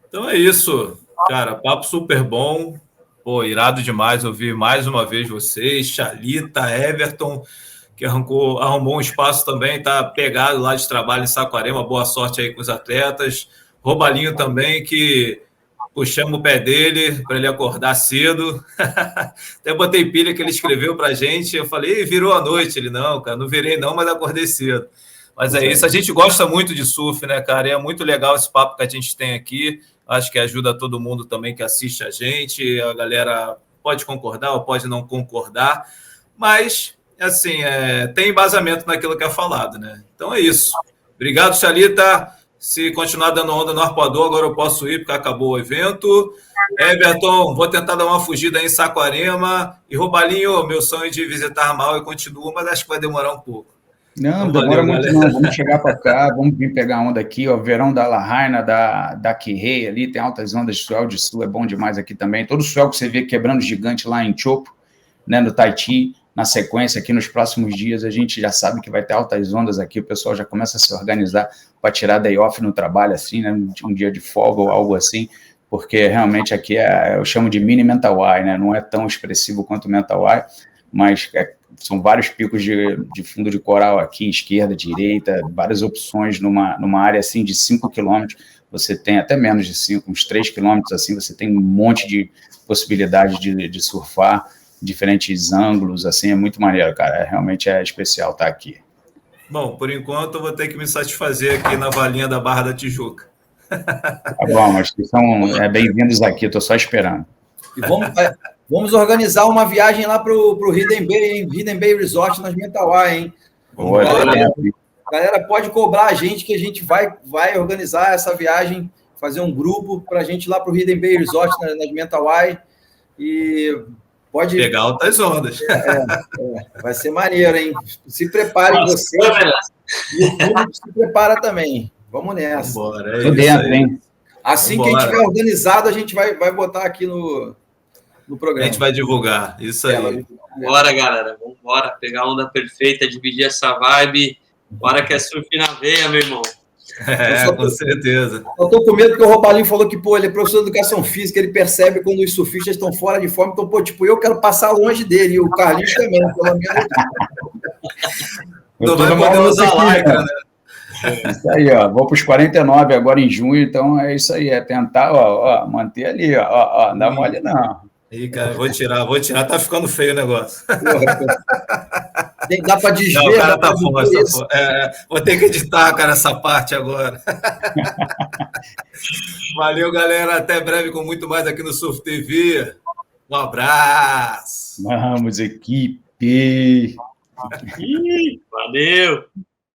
Então é isso, cara, papo super bom, pô, irado demais ouvir mais uma vez vocês, Thalita, Everton, que arrumou um espaço também, tá pegado lá de trabalho em Saquarema, boa sorte aí com os atletas, Robalinho também, que puxamos o pé dele para ele acordar cedo, até botei pilha que ele escreveu para a gente, eu falei, virou a noite, ele, não, cara, não virei não, mas acordei cedo. Mas é isso, a gente gosta muito de surf, né, cara? E é muito legal esse papo que a gente tem aqui. Acho que ajuda todo mundo também que assiste a gente. A galera pode concordar ou pode não concordar. Mas, assim, tem embasamento naquilo que é falado, né? Então é isso. Obrigado, Thalita. Se continuar dando onda no arpoador, agora eu posso ir, porque acabou o evento. Everton, vou tentar dar uma fugida aí em Saquarema. E Robalinho, meu sonho de visitar Maui continua, mas acho que vai demorar um pouco. Não, demora muito não, vamos chegar para cá, vamos vir pegar onda aqui, ó, verão da Lahaina, da Quirrei ali, tem altas ondas de swell de sul, é bom demais aqui também, todo swell que você vê quebrando gigante lá em Chopo, né, no Tahiti, na sequência aqui nos próximos dias, a gente já sabe que vai ter altas ondas aqui, o pessoal já começa a se organizar para tirar day off no trabalho, assim, né, um dia de folga ou algo assim, porque realmente aqui eu chamo de mini Mentawai, né, não é tão expressivo quanto o Mentawai, mas são vários picos de fundo de coral aqui, esquerda, direita, várias opções numa área assim de 5 quilômetros, você tem até menos de 5, uns 3 quilômetros assim, você tem um monte de possibilidades de surfar, diferentes ângulos, assim, é muito maneiro, cara, realmente é especial estar aqui. Bom, por enquanto eu vou ter que me satisfazer aqui na valinha da Barra da Tijuca. Tá bom, mas vocês são bem-vindos aqui, estou só esperando. E vamos organizar uma viagem lá para o Hidden Bay, hein? Hidden Bay Resort nas Mentawai, hein? A galera pode cobrar a gente que a gente vai organizar essa viagem, fazer um grupo para a gente ir lá para o Hidden Bay Resort nas Mentawai e pode pegar altas ondas. Vai ser maneiro, hein? Se preparem vocês. E o público se prepara também. Vamos nessa. Vambora, Tô dentro, hein? Assim que a gente tiver organizado, a gente vai botar aqui no programa. A gente vai divulgar, isso aí. Bora, galera, vamos embora, pegar a onda perfeita, dividir essa vibe. Bora que é surf na veia, meu irmão. Com certeza. Eu tô com medo porque o Robalinho falou que, ele é professor de educação física, ele percebe quando os surfistas estão fora de forma, então, eu quero passar longe dele, e o Carlinhos também, pelo menos. Não vai poder usar lycra, né? Isso aí, ó. Vou para os 49 agora em junho, então é isso aí, é tentar, manter ali, ó, não dá mole não. Ih, cara, vou tirar, tá ficando feio o negócio. Dá para desver. Não, o cara tá forte. Vou ter que editar, cara, essa parte agora. Valeu, galera. Até breve com muito mais aqui no Surf TV. Um abraço. Vamos, equipe. Valeu.